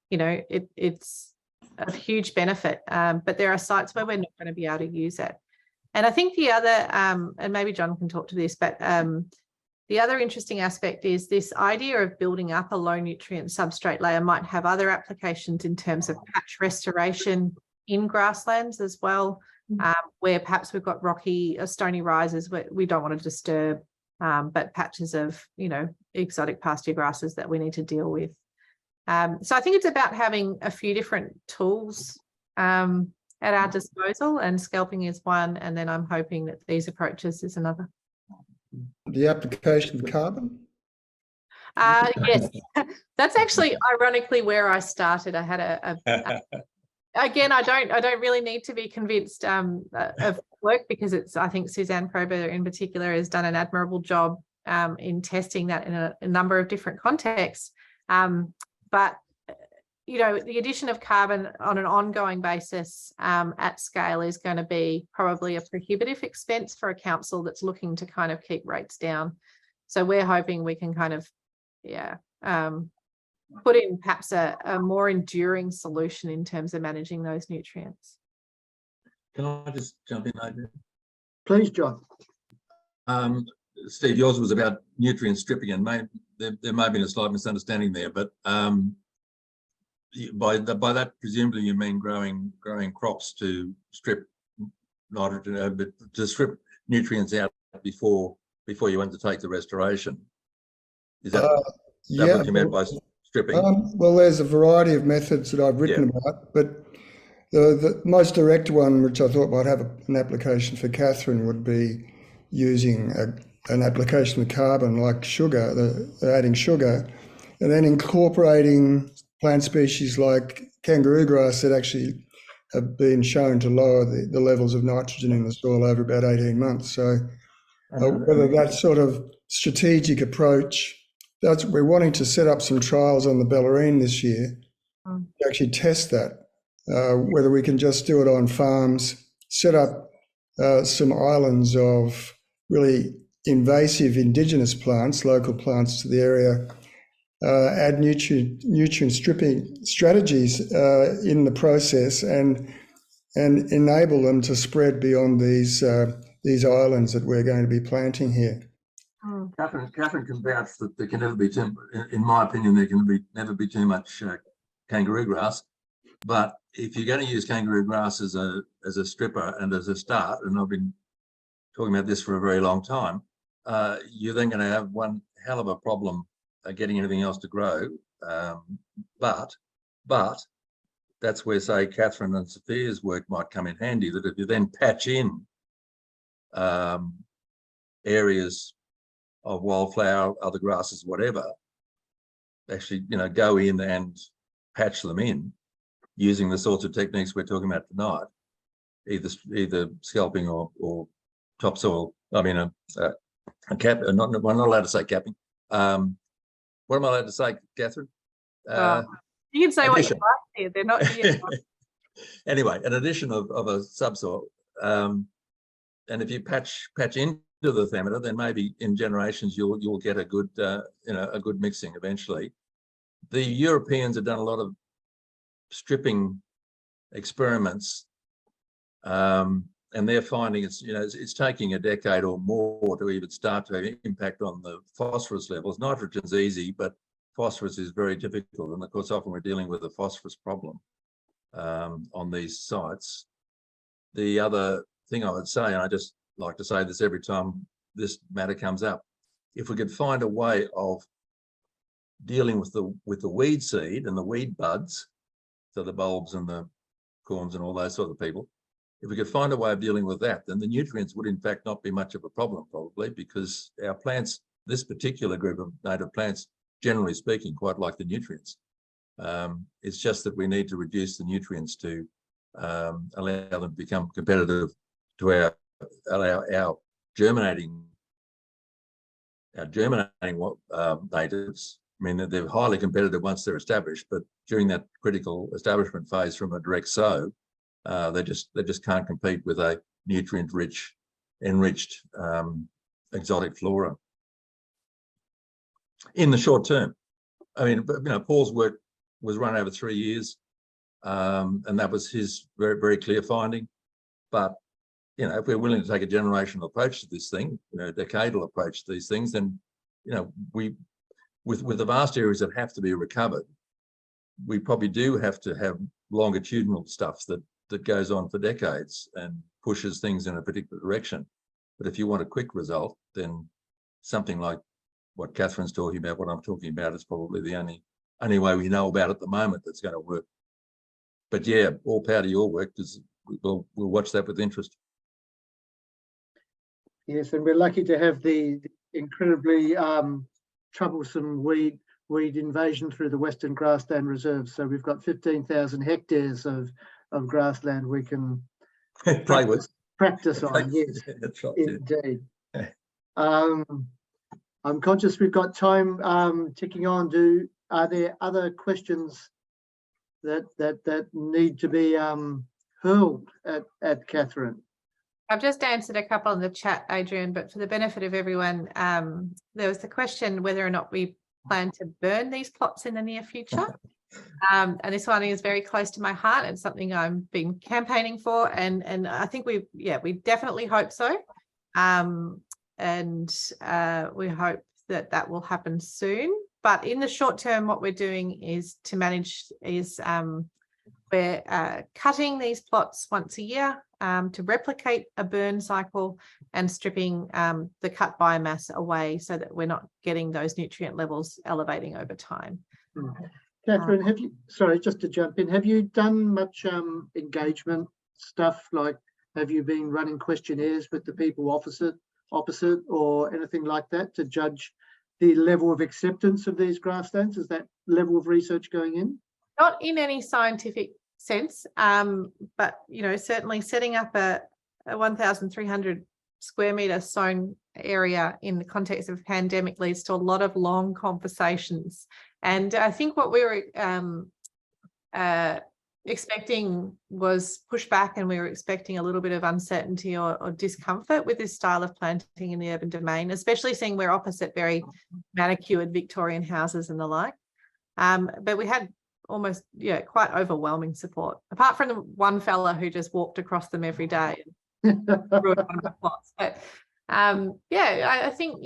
you know, it's a huge benefit, but there are sites where we're not going to be able to use it. And I think the other, and maybe John can talk to this, but the other interesting aspect is this idea of building up a low nutrient substrate layer might have other applications in terms of patch restoration in grasslands as well, where perhaps we've got rocky or stony rises where we don't want to disturb, but patches of, you know, exotic pasture grasses that we need to deal with. So I think it's about having a few different tools at our disposal, and scalping is one, and then I'm hoping that these approaches is another. The application of carbon? Yes, that's actually ironically where I started. I had again, I don't really need to be convinced of work, because it's, I think Suzanne Prober in particular has done an admirable job in testing that in a number of different contexts. But, you know, the addition of carbon on an ongoing basis at scale is going to be probably a prohibitive expense for a council that's looking to kind of keep rates down. So we're hoping we can kind of, put in perhaps a more enduring solution in terms of managing those nutrients. Can I just jump in, Adrian? Please, John. Steve, yours was about nutrient stripping, and there may have been a slight misunderstanding there, but by that presumably you mean growing crops to strip nitrogen, but to strip nutrients out before you undertake the restoration. Is that, Yeah, what you meant by stripping? well, there's a variety of methods that I've written about, but the most direct one, which I thought might have an application for Katherine, would be using an application of carbon like sugar, adding sugar, and then incorporating plant species like kangaroo grass that actually have been shown to lower the levels of nitrogen in the soil over about 18 months. So whether that sort of strategic approach, we're wanting to set up some trials on the Bellarine this year to actually test that, whether we can just do it on farms, set up some islands of really invasive indigenous plants, local plants to the area, add nutrient stripping strategies in the process, and enable them to spread beyond these islands that we're going to be planting here. Katherine can vouch that there can never be too, in my opinion, there can never be too much kangaroo grass. But if you're going to use kangaroo grass as a stripper and as a start, and I've been talking about this for a very long time, you're then going to have one hell of a problem getting anything else to grow. But that's where, say, Katherine and Sophia's work might come in handy, that if you then patch in areas of wildflower, other grasses, whatever, actually, go in and patch them in using the sorts of techniques we're talking about tonight, either scalping or topsoil. I mean, a cap. We're not allowed to say capping. What am I allowed to say, Katherine? You can say what you like here. They're not here. Anyway, an addition of a subsoil, and if you patch into the thermiter, then maybe in generations you'll get a good a good mixing eventually. The Europeans have done a lot of stripping experiments, and they're finding it's taking a decade or more to even start to have an impact on the phosphorus levels. Nitrogen's easy, but phosphorus is very difficult, and of course often we're dealing with a phosphorus problem on these sites. The other thing I would say, and I just like to say this every time this matter comes up, if we could find a way of dealing with the weed seed and the weed buds, so the bulbs and the corms and all those sort of people, if we could find a way of dealing with that, then the nutrients would in fact not be much of a problem, probably, because our plants, this particular group of native plants, generally speaking, quite like the nutrients. It's just that we need to reduce the nutrients to allow them to become competitive to our germinating natives. I mean, they're highly competitive once they're established, but during that critical establishment phase from a direct sow, they just can't compete with a nutrient-rich, enriched exotic flora in the short term. I mean, Paul's work was run over 3 years, and that was his very, very clear finding. But if we're willing to take a generational approach to this thing, a decadal approach to these things, then we, with the vast areas that have to be recovered, we probably do have to have longitudinal stuff that goes on for decades and pushes things in a particular direction. But if you want a quick result, then something like what Katherine's talking about, what I'm talking about, is probably the only way we know about at the moment that's going to work. But yeah, all power to your work, because we'll watch that with interest. Yes, and we're lucky to have the incredibly troublesome weed invasion through the Western Grassland Reserve. So we've got 15,000 hectares of grassland we can practice on. Yes, That's right, indeed. Yeah. I'm conscious we've got time ticking on. Are there other questions that need to be hurled at Katherine? I've just answered a couple in the chat, Adrian, but for the benefit of everyone, there was the question whether or not we plan to burn these plots in the near future. And this one is very close to my heart. It's something I've been campaigning for, and I think we definitely hope so. and we hope that that will happen soon. But in the short term, what we're doing is to manage is we're cutting these plots once a year to replicate a burn cycle and stripping the cut biomass away so that we're not getting those nutrient levels elevating over time. Katherine, have you, sorry, just to jump in, have you done much engagement stuff? Like, have you been running questionnaires with the people opposite or anything like that to judge the level of acceptance of these grasslands? Is that level of research going in? Not in any scientific sense, but certainly setting up a 1,300 square metre sown area in the context of a pandemic leads to a lot of long conversations. And I think what we were expecting was pushback, and we were expecting a little bit of uncertainty or discomfort with this style of planting in the urban domain, especially seeing we're opposite very manicured Victorian houses and the like. But we had almost, quite overwhelming support, apart from the one fella who just walked across them every day and ruined one of my plots. But I think,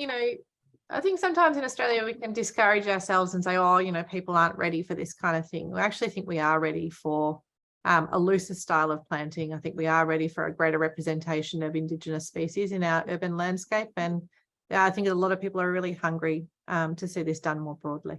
I think sometimes in Australia we can discourage ourselves and say, oh, people aren't ready for this kind of thing. We actually think we are ready for a looser style of planting. I think we are ready for a greater representation of Indigenous species in our urban landscape. And I think a lot of people are really hungry to see this done more broadly.